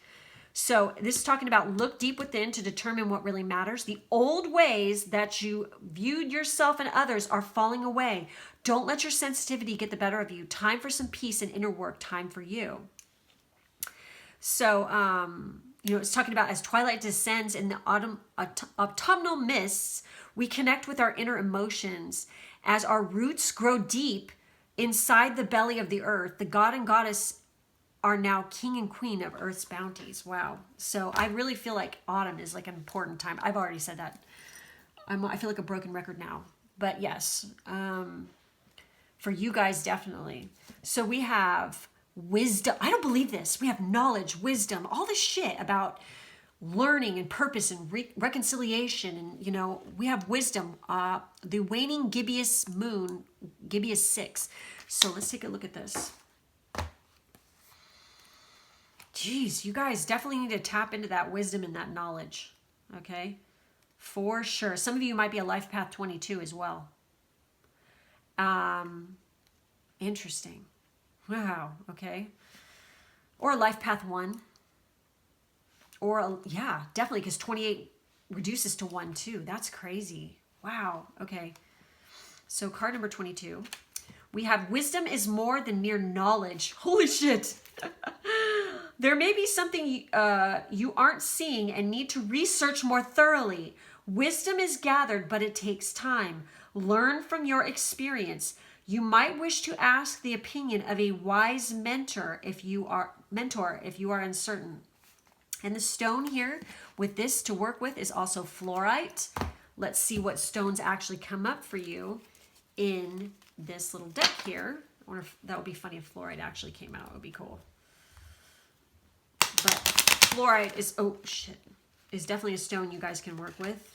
So this is talking about look deep within to determine what really matters. The old ways that you viewed yourself and others are falling away. Don't let your sensitivity get the better of you. Time for some peace and inner work. Time for you. So, you know, it's talking about as twilight descends in the autumnal mists, we connect with our inner emotions. As our roots grow deep inside the belly of the earth, the god and goddess are now king and queen of earth's bounties. Wow. So I really feel like autumn is like an important time. I've already said that. I feel like a broken record now. But yes, for you guys, definitely. So we have wisdom. I don't believe this. We have knowledge, wisdom, all this shit about learning and purpose and reconciliation. And, you know, we have wisdom. The waning gibbous moon, gibbous 6. So let's take a look at this. Jeez, you guys definitely need to tap into that wisdom and that knowledge. Okay? For sure. Some of you might be a life path 22 as well. Interesting. Wow. Okay. Or a life path 1. Or, yeah, definitely, because 28 reduces to 1 too. That's crazy. Wow. Okay. So card number 22. We have wisdom is more than mere knowledge. Holy shit. There may be something you aren't seeing and need to research more thoroughly. Wisdom is gathered, but it takes time. Learn from your experience. You might wish to ask the opinion of a wise mentor if you are uncertain. And the stone here with this to work with is also fluorite. Let's see what stones actually come up for you in this little deck here. I wonder if that would be funny if fluorite actually came out. It would be cool. But fluorite is, oh shit, is definitely a stone you guys can work with.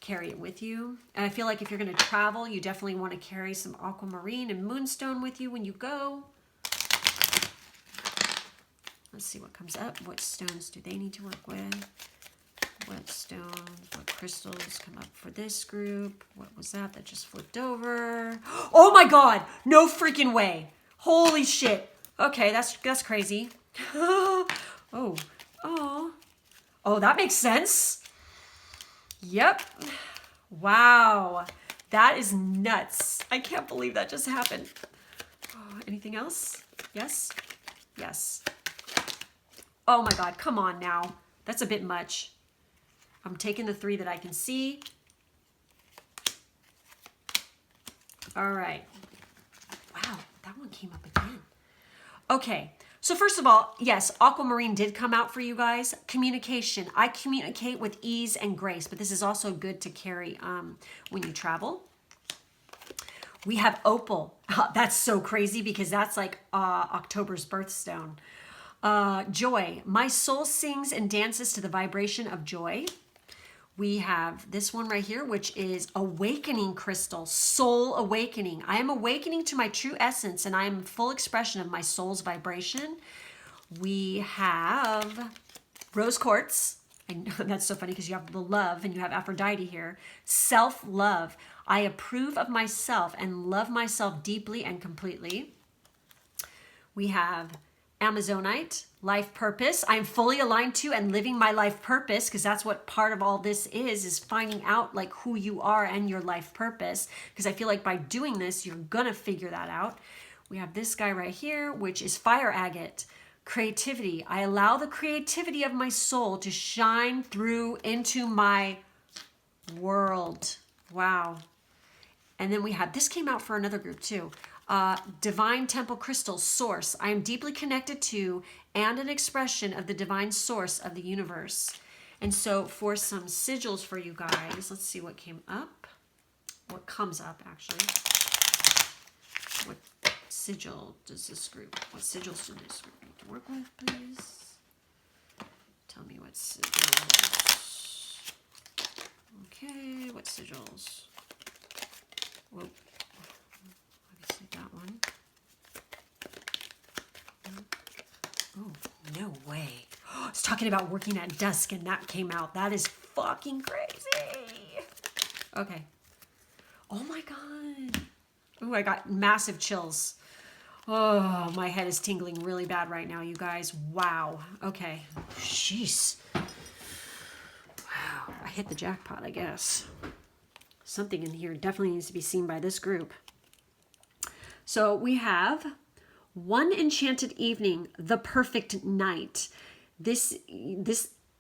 Carry it with you. And I feel like if you're going to travel, you definitely want to carry some aquamarine and moonstone with you when you go. Let's see what comes up. What stones do they need to work with? What stones, what crystals come up for this group? What was that just flipped over? Oh my God, no freaking way. Holy shit. Okay, that's crazy. Oh. Oh, that makes sense. Yep. Wow. That is nuts. I can't believe that just happened. Oh, anything else? Yes? Yes. Oh my God, come on now. That's a bit much. I'm taking the 3 that I can see. All right. Wow, that one came up again. Okay, so first of all, yes, aquamarine did come out for you guys. Communication. I communicate with ease and grace, but this is also good to carry when you travel. We have opal. That's so crazy because that's like October's birthstone. Joy. My soul sings and dances to the vibration of joy. We have this one right here, which is awakening crystal, soul awakening. I am awakening to my true essence and I am full expression of my soul's vibration. We have rose quartz. And that's so funny because you have the love and you have Aphrodite here. Self-love. I approve of myself and love myself deeply and completely. We have Amazonite, life purpose. I'm fully aligned to and living my life purpose because that's what part of all this is finding out like who you are and your life purpose. Because I feel like by doing this, you're gonna figure that out. We have this guy right here, which is fire agate, creativity. I allow the creativity of my soul to shine through into my world. Wow. And then we have, this came out for another group too. Divine temple crystal source. I am deeply connected to and an expression of the divine source of the universe. And so for some sigils for you guys, let's see what came up. What comes up actually. What sigil does this group, what sigils do this group need to work with, please? Tell me what sigils. Okay, what sigils? Whoa. Obviously that one. Oh, no way. It's talking about working at dusk and that came out. That is fucking crazy. Okay. Oh my God. Oh, I got massive chills. Oh, my head is tingling really bad right now, you guys. Wow. Okay. Jeez. Wow. I hit the jackpot, I guess. Something in here definitely needs to be seen by this group. So we have One Enchanted Evening, The Perfect Night. This,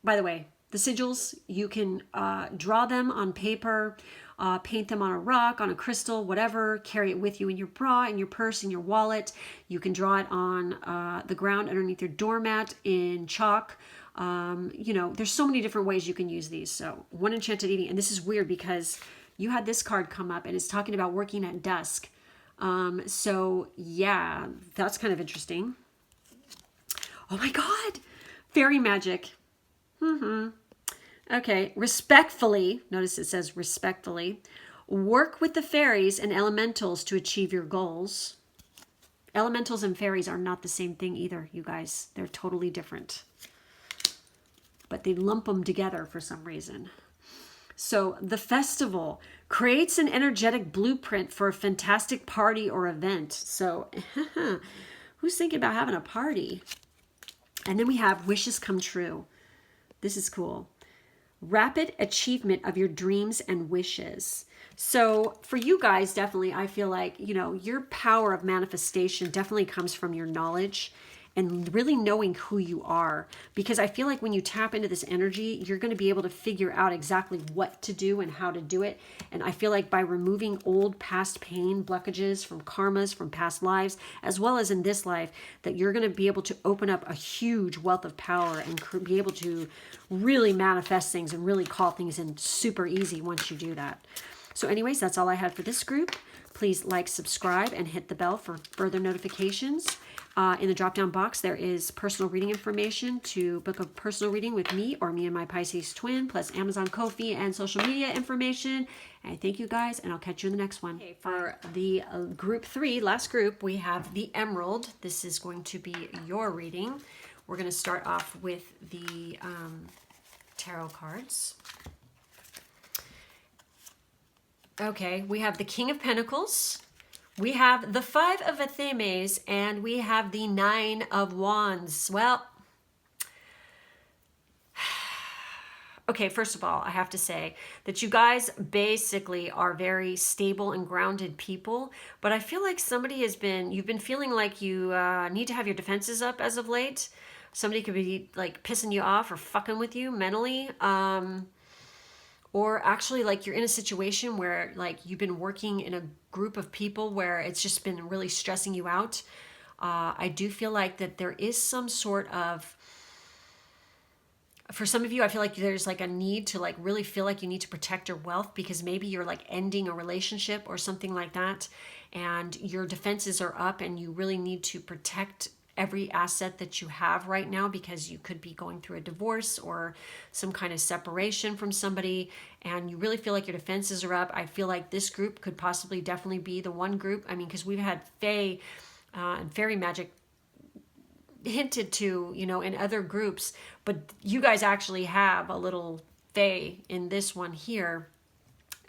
by the way, the sigils, you can draw them on paper, paint them on a rock, on a crystal, whatever, carry it with you in your bra, in your purse, in your wallet. You can draw it on the ground underneath your doormat in chalk. You know, there's so many different ways you can use these. So One Enchanted Evening, and this is weird because you had this card come up and it's talking about working at dusk. So yeah, that's kind of interesting. Oh my God, fairy magic. Okay, respectfully, notice it says respectfully, work with the fairies and elementals to achieve your goals. Elementals and fairies are not the same thing either, you guys. They're totally different. But they lump them together for some reason. So the festival creates an energetic blueprint for a fantastic party or event. So who's thinking about having a party? And then we have wishes come true. This is cool. Rapid achievement of your dreams and wishes. So for you guys, definitely, I feel like, you know, your power of manifestation definitely comes from your knowledge and really knowing who you are. Because I feel like when you tap into this energy, you're going to be able to figure out exactly what to do and how to do it. And I feel like by removing old past pain, blockages from karmas, from past lives, as well as in this life, that you're going to be able to open up a huge wealth of power and be able to really manifest things and really call things in super easy once you do that. So anyways, that's all I had for this group. Please like, subscribe, and hit the bell for further notifications. In the drop-down box, there is personal reading information to book a personal reading with me or me and my Pisces-Twin, plus Amazon, Ko-fi, and social media information. And thank you guys, and I'll catch you in the next one. Okay, for the group 3, last group, we have the Emerald. This is going to be your reading. We're going to start off with the tarot cards. Okay, we have the King of Pentacles. We have the 5 of Athemes, and we have the 9 of Wands. Well, okay, first of all, I have to say that you guys basically are very stable and grounded people, but I feel like you've been feeling like you need to have your defenses up as of late. Somebody could be like pissing you off or fucking with you mentally. Or actually like you're in a situation where like you've been working in a group of people where it's just been really stressing you out. I do feel like that there is some sort of, for some of you, I feel like there's like a need to like really feel like you need to protect your wealth because maybe you're like ending a relationship or something like that, and your defenses are up and you really need to protect every asset that you have right now because you could be going through a divorce or some kind of separation from somebody, and you really feel like your defenses are up. I feel like this group could possibly definitely be the one group. I mean, because we've had fae and fairy magic hinted to, you know, in other groups, but you guys actually have a little fae in this one here.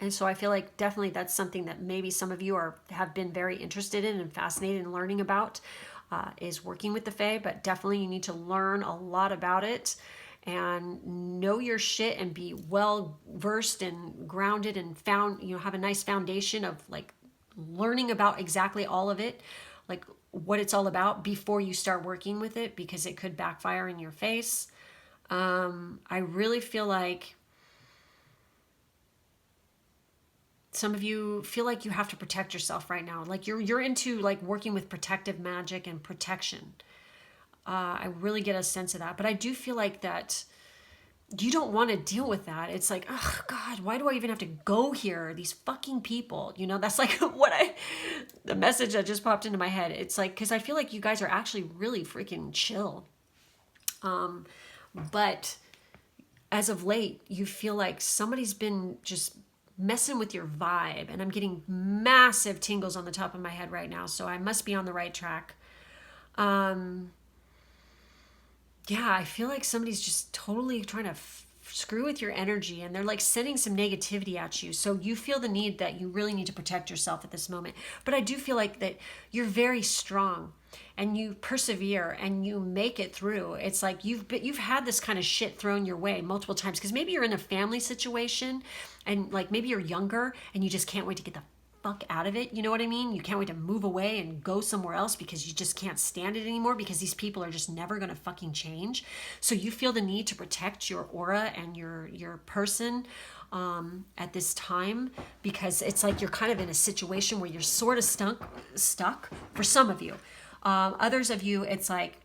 And so I feel like definitely that's something that maybe some of you have been very interested in and fascinated in learning about, is working with the fae. But definitely you need to learn a lot about it and know your shit and be well versed and grounded and have a nice foundation of like learning about exactly all of it, like what it's all about before you start working with it, because it could backfire in your face. I really feel like some of you feel like you have to protect yourself right now. Like you're into like working with protective magic and protection. I really get a sense of that. But I do feel like that you don't want to deal with that. It's like, oh God, why do I even have to go here? These fucking people, you know, that's like the message that just popped into my head. It's like, cause I feel like you guys are actually really freaking chill. But as of late, you feel like somebody's been just messing with your vibe, and I'm getting massive tingles on the top of my head right now. So I must be on the right track. Yeah, I feel like somebody's just totally trying to screw with your energy, and they're like sending some negativity at you. So you feel the need that you really need to protect yourself at this moment. But I do feel like that you're very strong and you persevere and you make it through. It's like you've had this kind of shit thrown your way multiple times, because maybe you're in a family situation and like maybe you're younger and you just can't wait to get the fuck out of it. You know what I mean? You can't wait to move away and go somewhere else because you just can't stand it anymore, because these people are just never going to fucking change. So you feel the need to protect your aura and your person at this time, because it's like you're kind of in a situation where you're sort of stuck for some of you. Others of you, it's like,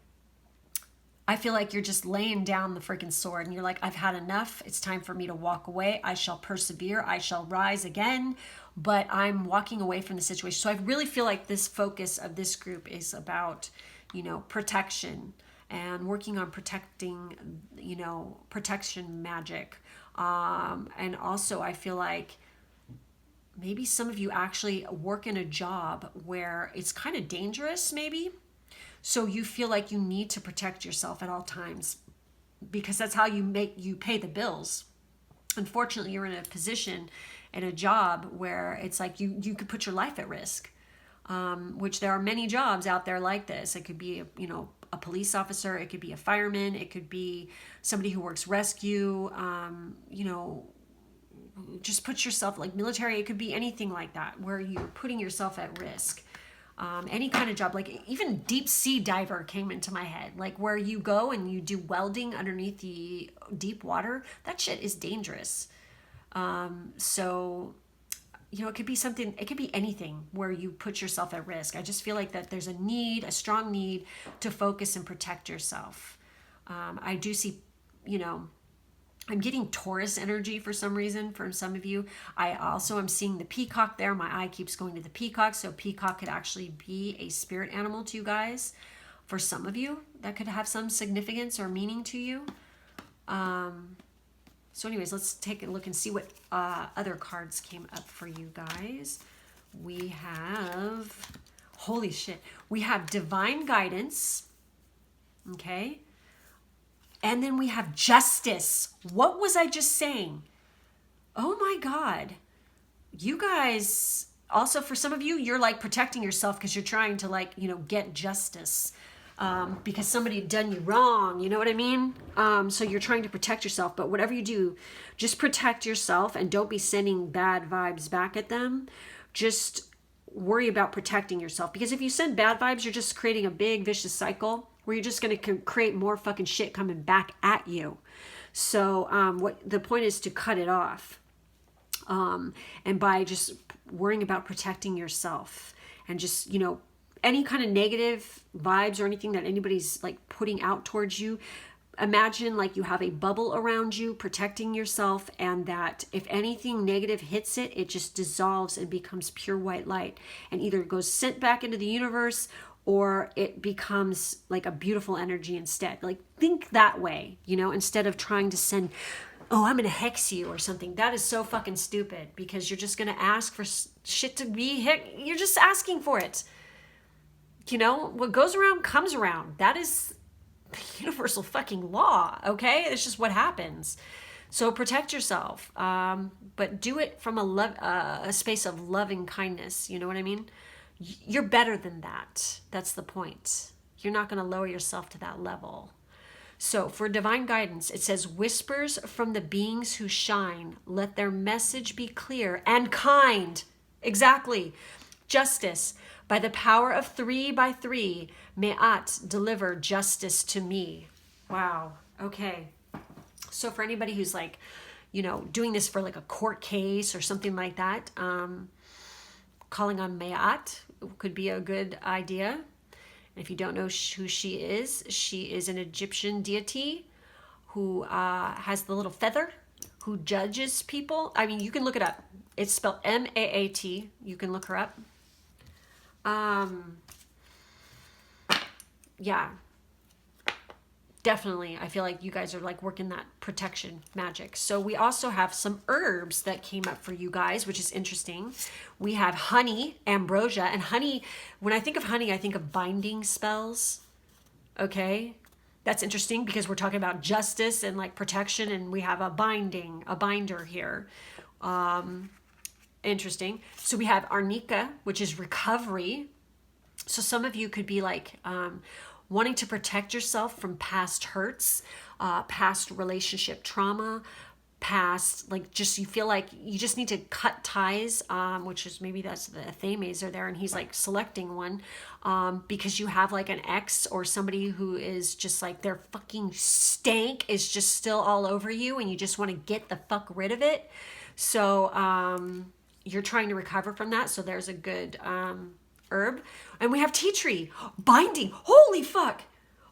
I feel like you're just laying down the freaking sword and you're like, I've had enough. It's time for me to walk away. I shall persevere. I shall rise again. But I'm walking away from the situation. So I really feel like this focus of this group is about, you know, protection and working on protecting, you know, protection magic. And also I feel like maybe some of you actually work in a job where it's kind of dangerous maybe. So you feel like you need to protect yourself at all times, because that's how you pay the bills. Unfortunately, you're in a position in a job where it's like you could put your life at risk, which there are many jobs out there like this. It could be a police officer, it could be a fireman, it could be somebody who works rescue, just put yourself, like military, it could be anything like that where you're putting yourself at risk. Any kind of job, like even deep sea diver came into my head, like where you go and you do welding underneath the deep water. That shit is dangerous. So, you know, it could be something, it could be anything where you put yourself at risk. I just feel like that there's a strong need to focus and protect yourself. I do see, you know, I'm getting Taurus energy for some reason from some of you. I also am seeing the peacock there. My eye keeps going to the peacock. So peacock could actually be a spirit animal to you guys. For some of you, that could have some significance or meaning to you. So anyways, let's take a look and see what other cards came up for you guys. We have, holy shit, we have divine guidance. Okay. And then we have justice. What was I just saying? Oh my God. You guys, also for some of you, you're like protecting yourself because you're trying to like, you know, get justice. because somebody done you wrong. You know what I mean? So you're trying to protect yourself, but whatever you do, just protect yourself and don't be sending bad vibes back at them. Just worry about protecting yourself, because if you send bad vibes, you're just creating a big vicious cycle where you're just going to create more fucking shit coming back at you. So what the point is to cut it off, and by just worrying about protecting yourself, and just, you know, any kind of negative vibes or anything that anybody's like putting out towards you, imagine like you have a bubble around you protecting yourself, and that if anything negative hits it, it just dissolves and becomes pure white light, and either goes sent back into the universe, or it becomes like a beautiful energy instead. Like, think that way, you know, instead of trying to send, oh, I'm gonna hex you or something. That is so fucking stupid, because you're just gonna ask for shit to be you're just asking for it. You know, what goes around comes around. That is the universal fucking law, okay? It's just what happens. So protect yourself, but do it from a space of loving kindness. You know what I mean? You're better than that. That's the point. You're not going to lower yourself to that level. So for divine guidance, it says, whispers from the beings who shine, let their message be clear and kind. Exactly. Justice. By the power of 3 by 3, Me'at deliver justice to me. Wow. Okay. So for anybody who's like, you know, doing this for like a court case or something like that, calling on Me'at could be a good idea. And if you don't know who she is an Egyptian deity who has the little feather, who judges people. I mean, you can look it up. It's spelled M-A-A-T. You can look her up. Yeah, definitely. I feel like you guys are like working that protection magic. So we also have some herbs that came up for you guys, which is interesting. We have honey, ambrosia, and honey. When I think of honey, I think of binding spells. Okay. That's interesting because we're talking about justice and like protection, and we have a binder here. Interesting. So we have arnica, which is recovery. So some of you could be like wanting to protect yourself from past hurts, past relationship trauma, past, like, just you feel like you just need to cut ties, which is maybe that's the Themes are there, and he's like selecting one, because you have like an ex or somebody who is just like their fucking stank is just still all over you, and you just want to get the fuck rid of it. So you're trying to recover from that. So there's a good herb. And we have tea tree binding. Holy fuck.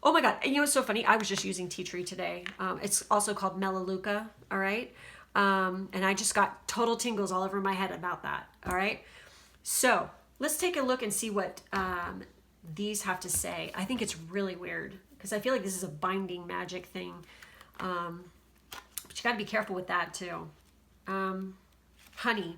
Oh my God. And you know what's so funny? I was just using tea tree today. It's also called Melaleuca. All right. And I just got total tingles all over my head about that. All right. So let's take a look and see what these have to say. I think it's really weird because I feel like this is a binding magic thing. But you got to be careful with that too. Honey.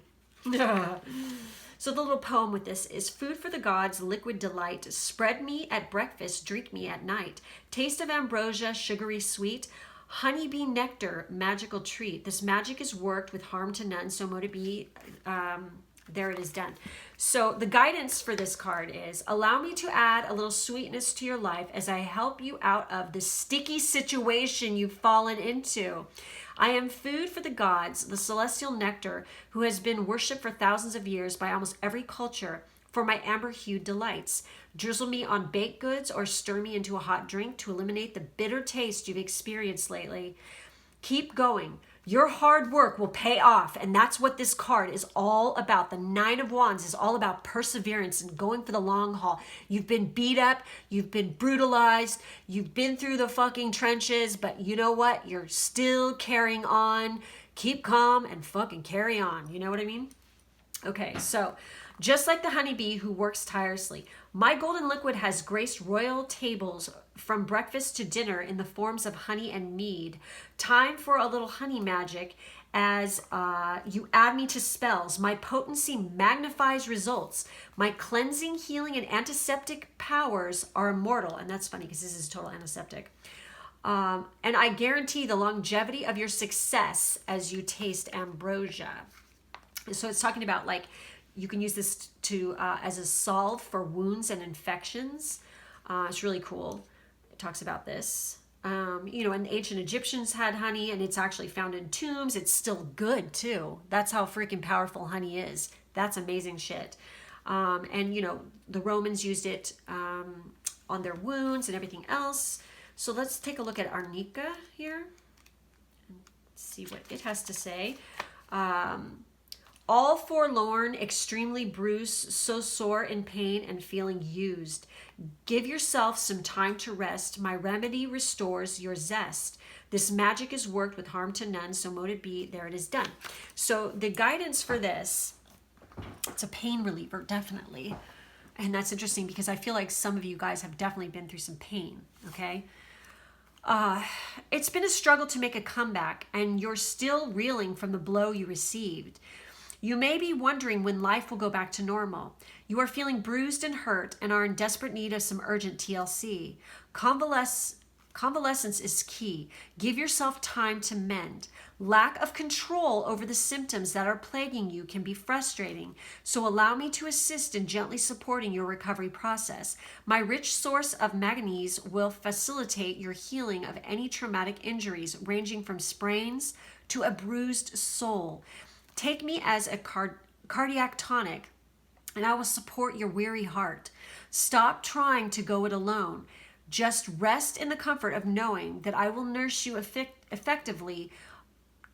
So the little poem with this is: food for the gods, liquid delight. Spread me at breakfast, drink me at night. Taste of ambrosia, sugary sweet. Honeybee nectar, magical treat. This magic is worked with harm to none, so mote it be. There it is done. So the guidance for this card is: allow me to add a little sweetness to your life as I help you out of the sticky situation you've fallen into. I am food for the gods, the celestial nectar, who has been worshipped for thousands of years by almost every culture for my amber-hued delights. Drizzle me on baked goods or stir me into a hot drink to eliminate the bitter taste you've experienced lately. Keep going. Your hard work will pay off, and that's what this card is all about. The Nine of Wands is all about perseverance and going for the long haul. You've been beat up, you've been brutalized, you've been through the fucking trenches, but you know what? You're still carrying on. Keep calm and fucking carry on. You know what I mean? Okay, so just like the honeybee who works tirelessly, my golden liquid has graced royal tables from breakfast to dinner in the forms of honey and mead. Time for a little honey magic as you add me to spells. My potency magnifies results. My cleansing, healing, and antiseptic powers are immortal. And that's funny because this is total antiseptic. And I guarantee the longevity of your success as you taste ambrosia. So it's talking about like, you can use this to as a salve for wounds and infections. It's really cool. It talks about this. You know, and ancient Egyptians had honey, and it's actually found in tombs. It's still good too. That's how freaking powerful honey is. That's amazing shit. And you know, the Romans used it on their wounds and everything else. So let's take a look at arnica here and see what it has to say. All forlorn, extremely bruised, so sore in pain and feeling used. Give yourself some time to rest. My remedy restores your zest. This magic is worked with harm to none, so mote it be, there it is done. So the guidance for this, it's a pain reliever, definitely. And that's interesting because I feel like some of you guys have definitely been through some pain, okay? It's been a struggle to make a comeback, and you're still reeling from the blow you received. You may be wondering when life will go back to normal. You are feeling bruised and hurt and are in desperate need of some urgent TLC. Convalescence is key. Give yourself time to mend. Lack of control over the symptoms that are plaguing you can be frustrating, so allow me to assist in gently supporting your recovery process. My rich source of manganese will facilitate your healing of any traumatic injuries, ranging from sprains to a bruised soul. Take me as a cardiac tonic, and I will support your weary heart. Stop trying to go it alone. Just rest in the comfort of knowing that I will nurse you effectively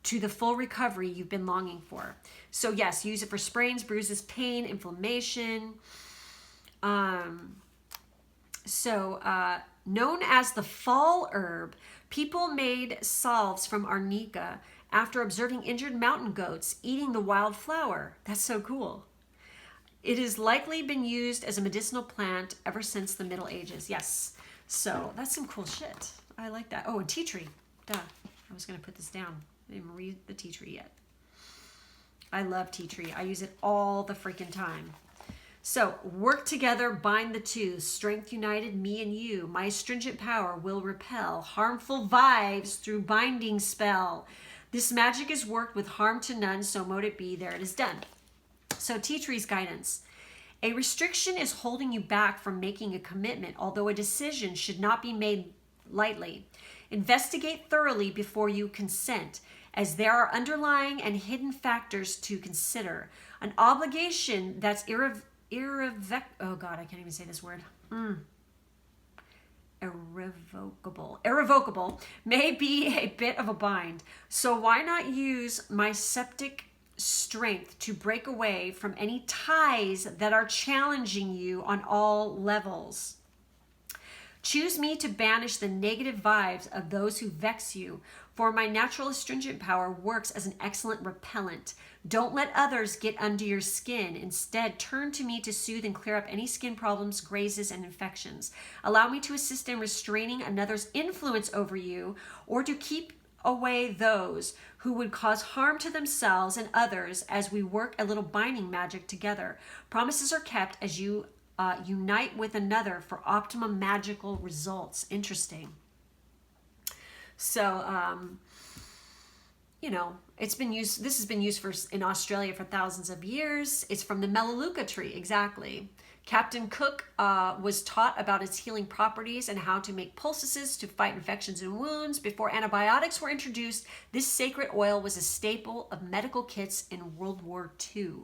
to the full recovery you've been longing for. So yes, use it for sprains, bruises, pain, inflammation. Known as the fall herb, people made salves from arnica after observing injured mountain goats eating the wild flower. That's so cool. It has likely been used as a medicinal plant ever since the Middle Ages. Yes. So that's some cool shit. I like that. Oh, and tea tree. Duh. I was going to put this down. I didn't even read the tea tree yet. I love tea tree. I use it all the freaking time. So, work together, bind the two. Strength united, me and you. My astringent power will repel harmful vibes through binding spell. This magic is worked with harm to none, so mote it be, there it is done. So, tea tree's guidance. A restriction is holding you back from making a commitment, although a decision should not be made lightly. Investigate thoroughly before you consent, as there are underlying and hidden factors to consider. An obligation that's irrevocable may be a bit of a bind. So why not use my septic strength to break away from any ties that are challenging you on all levels? Choose me to banish the negative vibes of those who vex you, for my natural astringent power works as an excellent repellent. Don't let others get under your skin. Instead, turn to me to soothe and clear up any skin problems, grazes, and infections. Allow me to assist in restraining another's influence over you, or to keep away those who would cause harm to themselves and others as we work a little binding magic together. Promises are kept as you unite with another for optimum magical results. Interesting. So, you know, it's been used, this has been used in Australia for thousands of years. It's from the Melaleuca tree, exactly. Captain Cook was taught about its healing properties and how to make poultices to fight infections and wounds. Before antibiotics were introduced, this sacred oil was a staple of medical kits in World War II.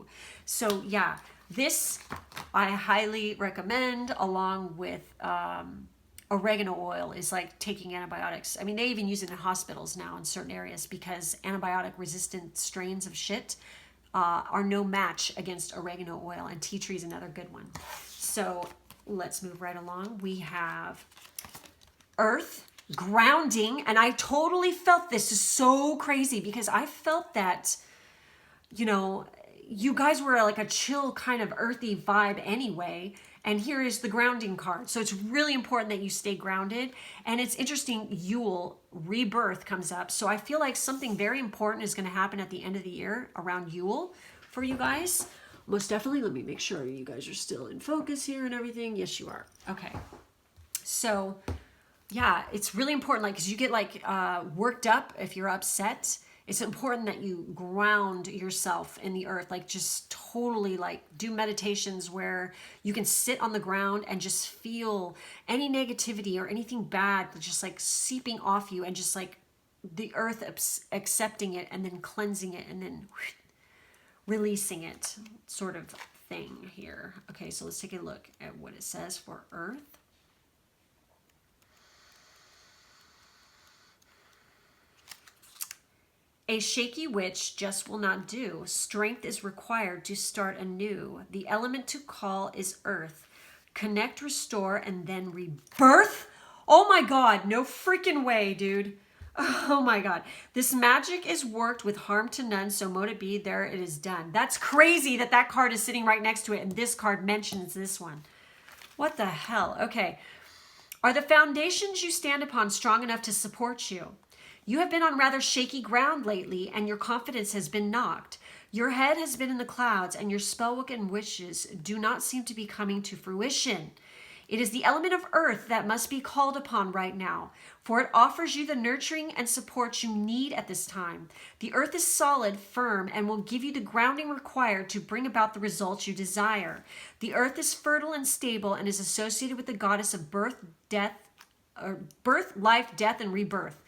So yeah, this I highly recommend, along with oregano oil is like taking antibiotics. I mean, they even use it in hospitals now in certain areas because antibiotic resistant strains of shit are no match against oregano oil, and tea tree is another good one. So let's move right along. We have earth, grounding, and I totally felt this is so crazy because I felt that, you know, you guys were like a chill kind of earthy vibe anyway. And here is the grounding card. So it's really important that you stay grounded. And it's interesting, Yule, rebirth comes up. So I feel like something very important is going to happen at the end of the year around Yule for you guys. Most definitely. Let me make sure you guys are still in focus here and everything. Yes, you are. Okay. So yeah, it's really important. Like, cause you get like worked up if you're upset. It's important that you ground yourself in the earth, like just totally like do meditations where you can sit on the ground and just feel any negativity or anything bad just like seeping off you, and just like the earth accepting it and then cleansing it and then releasing it, sort of thing here. Okay, so let's take a look at what it says for earth. A shaky witch just will not do. Strength is required to start anew. The element to call is earth. Connect, restore, and then rebirth? Oh my God, no freaking way, dude. Oh my God. This magic is worked with harm to none, so mote it be, there it is done. That's crazy that that card is sitting right next to it, and this card mentions this one. What the hell? Okay. Are the foundations you stand upon strong enough to support you? You have been on rather shaky ground lately, and your confidence has been knocked. Your head has been in the clouds, and your spellbook and wishes do not seem to be coming to fruition. It is the element of earth that must be called upon right now, for it offers you the nurturing and support you need at this time. The earth is solid, firm, and will give you the grounding required to bring about the results you desire. The earth is fertile and stable and is associated with the goddess of birth, life, death, and rebirth.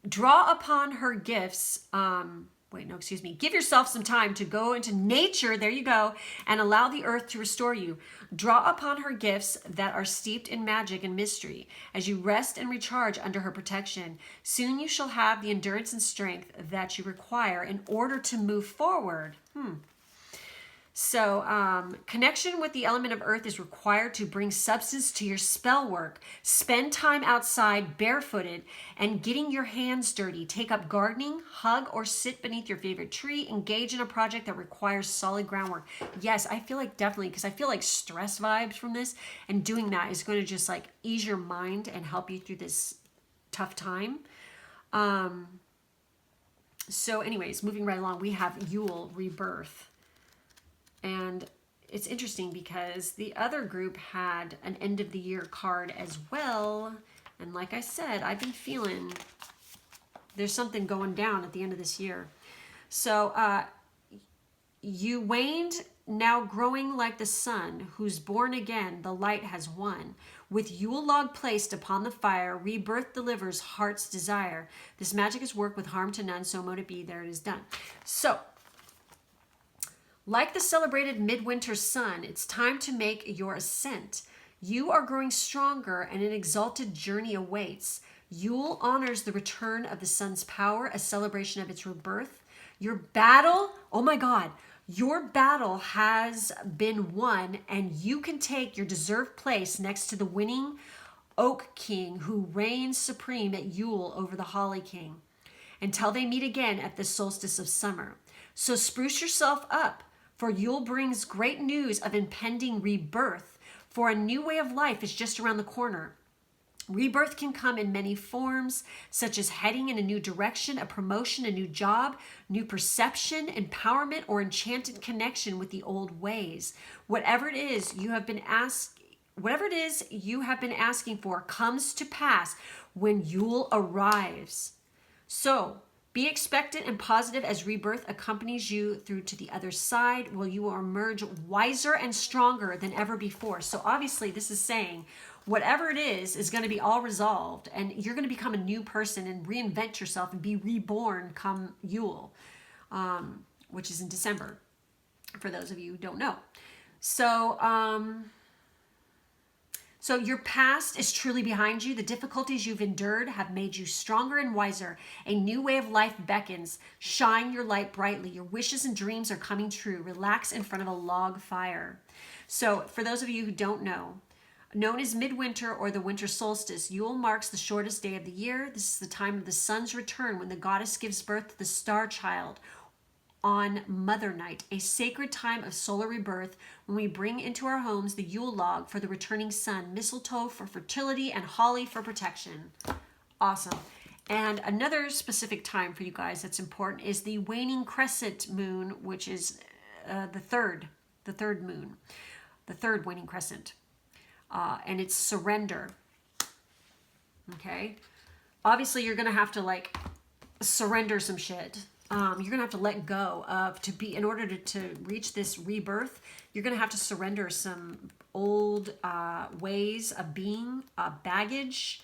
Draw upon her gifts. Give yourself some time to go into nature. There you go. And allow the earth to restore you. Draw upon her gifts that are steeped in magic and mystery. As you rest and recharge under her protection, soon you shall have the endurance and strength that you require in order to move forward. So connection with the element of earth is required to bring substance to your spell work. Spend time outside barefooted and getting your hands dirty. Take up gardening, hug or sit beneath your favorite tree. Engage in a project that requires solid groundwork. Yes, I feel like definitely, because I feel like stress vibes from this, and doing that is going to just like ease your mind and help you through this tough time. So anyways, moving right along, we have Yule rebirth. And it's interesting because the other group had an end of the year card as well. And like I said, I've been feeling there's something going down at the end of this year. So you waned, now growing like the sun, who's born again, the light has won. With Yule log placed upon the fire, rebirth delivers heart's desire. This magic is worked with harm to none, so mote it be, there it is done. So, like the celebrated midwinter sun, it's time to make your ascent. You are growing stronger and an exalted journey awaits. Yule honors the return of the sun's power, a celebration of its rebirth. Your battle, oh my God, your battle has been won, and you can take your deserved place next to the winning Oak King who reigns supreme at Yule over the Holly King, until they meet again at the solstice of summer. So spruce yourself up, for Yule brings great news of impending rebirth, for a new way of life is just around the corner. Rebirth can come in many forms, such as heading in a new direction, a promotion, a new job, new perception, empowerment, or enchanted connection with the old ways. Whatever it is you have been asking for comes to pass when Yule arrives. So, be expectant and positive as rebirth accompanies you through to the other side, where you will emerge wiser and stronger than ever before. So obviously this is saying whatever it is going to be all resolved, and you're going to become a new person and reinvent yourself and be reborn come Yule, which is in December, for those of you who don't know. So your past is truly behind you. The difficulties you've endured have made you stronger and wiser. A new way of life beckons. Shine your light brightly. Your wishes and dreams are coming true. Relax in front of a log fire. So for those of you who don't know, known as midwinter or the winter solstice, Yule marks the shortest day of the year. This is the time of the sun's return, when the goddess gives birth to the star child on Mother Night, a sacred time of solar rebirth, when we bring into our homes the Yule log for the returning sun, mistletoe for fertility, and holly for protection. Awesome. And another specific time for you guys that's important is the waning crescent moon, which is the third moon, the third waning crescent. And it's surrender. Okay. Obviously, you're going to have to surrender some shit. You're going to have to let go of, in order to reach this rebirth, you're going to have to surrender some old ways of being, baggage,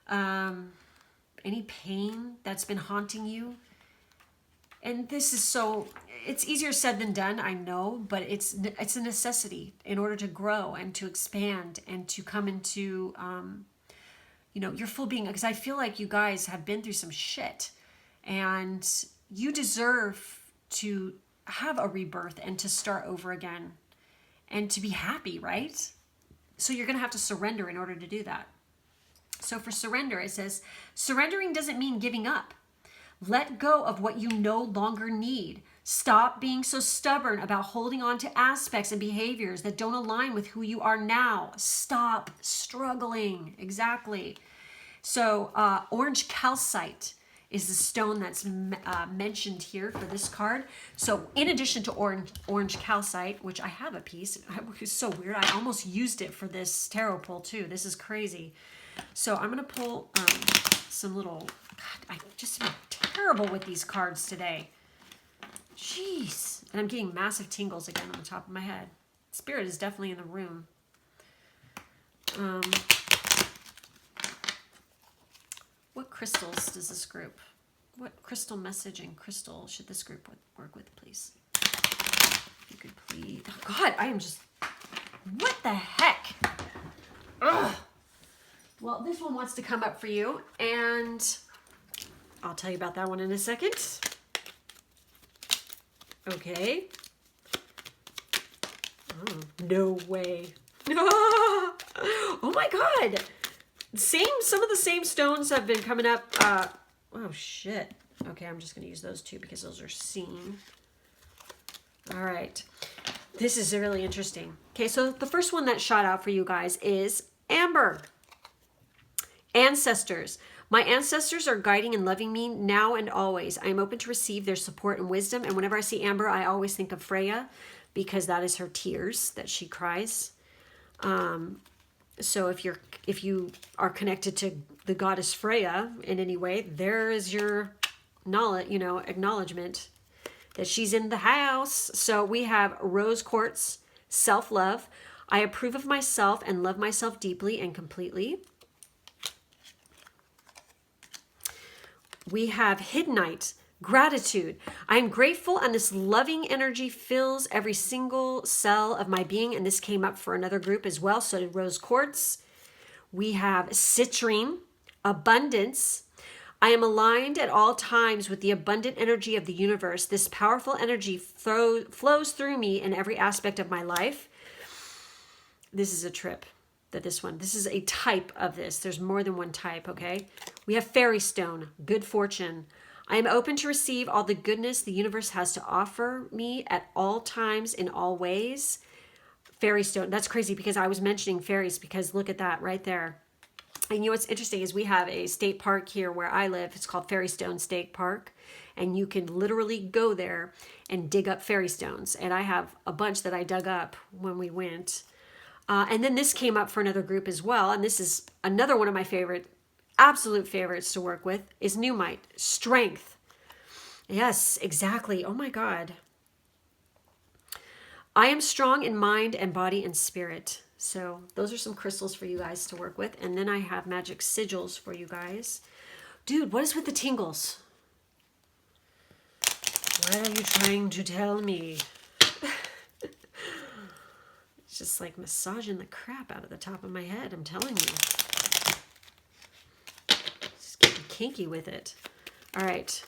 any pain that's been haunting you. And this is it's easier said than done, I know, but it's a necessity in order to grow and to expand and to come into, your full being. Because I feel like you guys have been through some shit and you deserve to have a rebirth and to start over again and to be happy, right? So you're going to have to surrender in order to do that. So for surrender, it says, surrendering doesn't mean giving up. Let go of what you no longer need. Stop being so stubborn about holding on to aspects and behaviors that don't align with who you are now. Stop struggling. Exactly. So orange calcite is the stone that's mentioned here for this card. So in addition to orange calcite, which I have a piece, it's so weird. I almost used it for this tarot pull too. This is crazy. So I'm going to pull some little, God, I just been terrible with these cards today. Jeez. And I'm getting massive tingles again on the top of my head. Spirit is definitely in the room. What crystals does this group, what crystal message and crystal should this group work with, please? If you could please, oh God, I am just, what the heck? Ugh. Well, this one wants to come up for you, and I'll tell you about that one in a second. Okay. Oh, no way. Oh my God. Some of the same stones have been coming up. Oh shit. Okay, I'm just going to use those two because those are seen. All right. This is really interesting. Okay, so the first one that shot out for you guys is Amber. Ancestors. My ancestors are guiding and loving me now and always. I am open to receive their support and wisdom. And whenever I see Amber, I always think of Freya because that is her tears that she cries. So if you are connected to the goddess Freya in any way, there is your knowledge, acknowledgement that she's in the house. So we have rose quartz, self-love. I approve of myself and love myself deeply and completely. We have Hiddenite, gratitude. I am grateful, and this loving energy fills every single cell of my being. And this came up for another group as well. So did rose quartz. We have citrine, abundance. I am aligned at all times with the abundant energy of the universe. This powerful energy flows through me in every aspect of my life. This is a trip. This is a type of this. There's more than one type, okay? We have fairy stone, good fortune. I am open to receive all the goodness the universe has to offer me at all times in all ways. Fairy stone, that's crazy because I was mentioning fairies because look at that right there. And you know what's interesting is we have a state park here where I live. It's called Fairy Stone State Park. And you can literally go there and dig up fairy stones. And I have a bunch that I dug up when we went. And then this came up for another group as well. And this is another one of my absolute favorites to work with is Numite, strength. Yes, exactly. Oh my God. I am strong in mind and body and spirit. So those are some crystals for you guys to work with. And then I have magic sigils for you guys. Dude, what is with the tingles? What are you trying to tell me? It's just like massaging the crap out of the top of my head, I'm telling you. Just getting kinky with it. All right.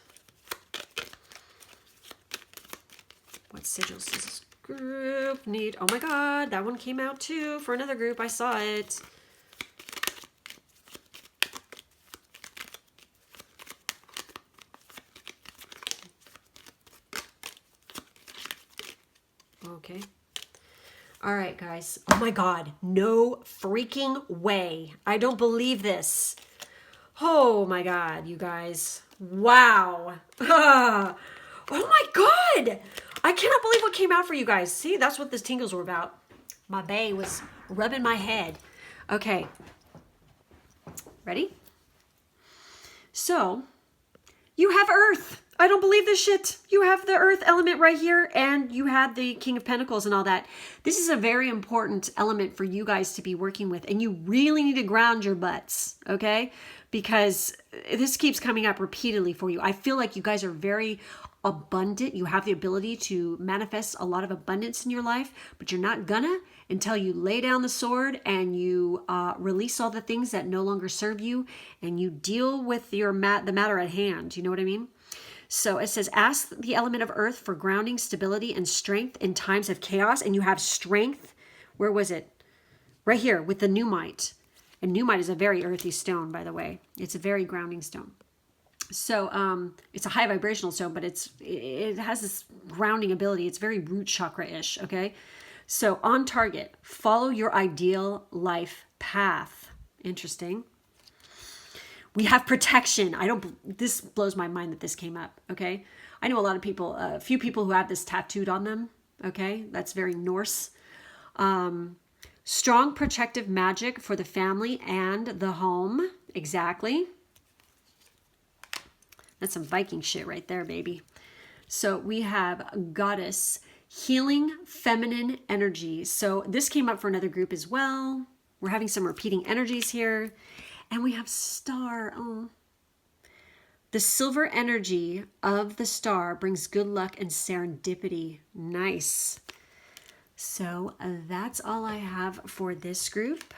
What sigils does this group need? Oh my God, that one came out too for another group. I saw it. Okay. All right, guys. Oh my God. No freaking way. I don't believe this. Oh my God, you guys. Wow. Oh my God. I cannot believe what came out for you guys. See, that's what the tingles were about. My bae was rubbing my head. Okay. Ready? So, You have Earth. I don't believe this shit. You have the Earth element right here, and you have the King of Pentacles and all that. This is a very important element for you guys to be working with, and you really need to ground your butts, okay? Because this keeps coming up repeatedly for you. I feel like you guys are very abundant. You have the ability to manifest a lot of abundance in your life, but you're not gonna until you lay down the sword and you release all the things that no longer serve you, and you deal with the matter at hand. You know what I mean? So it says, ask the element of earth for grounding, stability, and strength in times of chaos. And you have strength. Where was it? Right here with the Numite. And Numite is a very earthy stone, by the way. It's a very grounding stone. So it's a high vibrational stone, but it has this grounding ability. It's very root chakra-ish, okay? So on target, follow your ideal life path. Interesting. We have protection. This blows my mind that this came up, okay? I know a lot of people, a few people who have this tattooed on them, okay? That's very Norse. Strong protective magic for the family and the home. Exactly. That's some Viking shit right there, baby. So we have goddess, healing feminine energy. So this came up for another group as well. We're having some repeating energies here. And we have star. Oh. The silver energy of the star brings good luck and serendipity. Nice. So that's all I have for this group.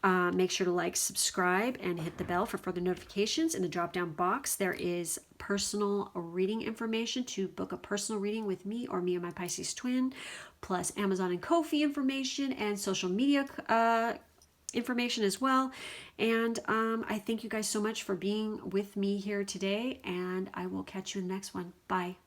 Make sure to like, subscribe, and hit the bell for further notifications. In the drop-down box, there is personal reading information to book a personal reading with me or me and my Pisces twin, plus Amazon and Ko-fi information and social media information as well. And I thank you guys so much for being with me here today, and I will catch you in the next one. Bye.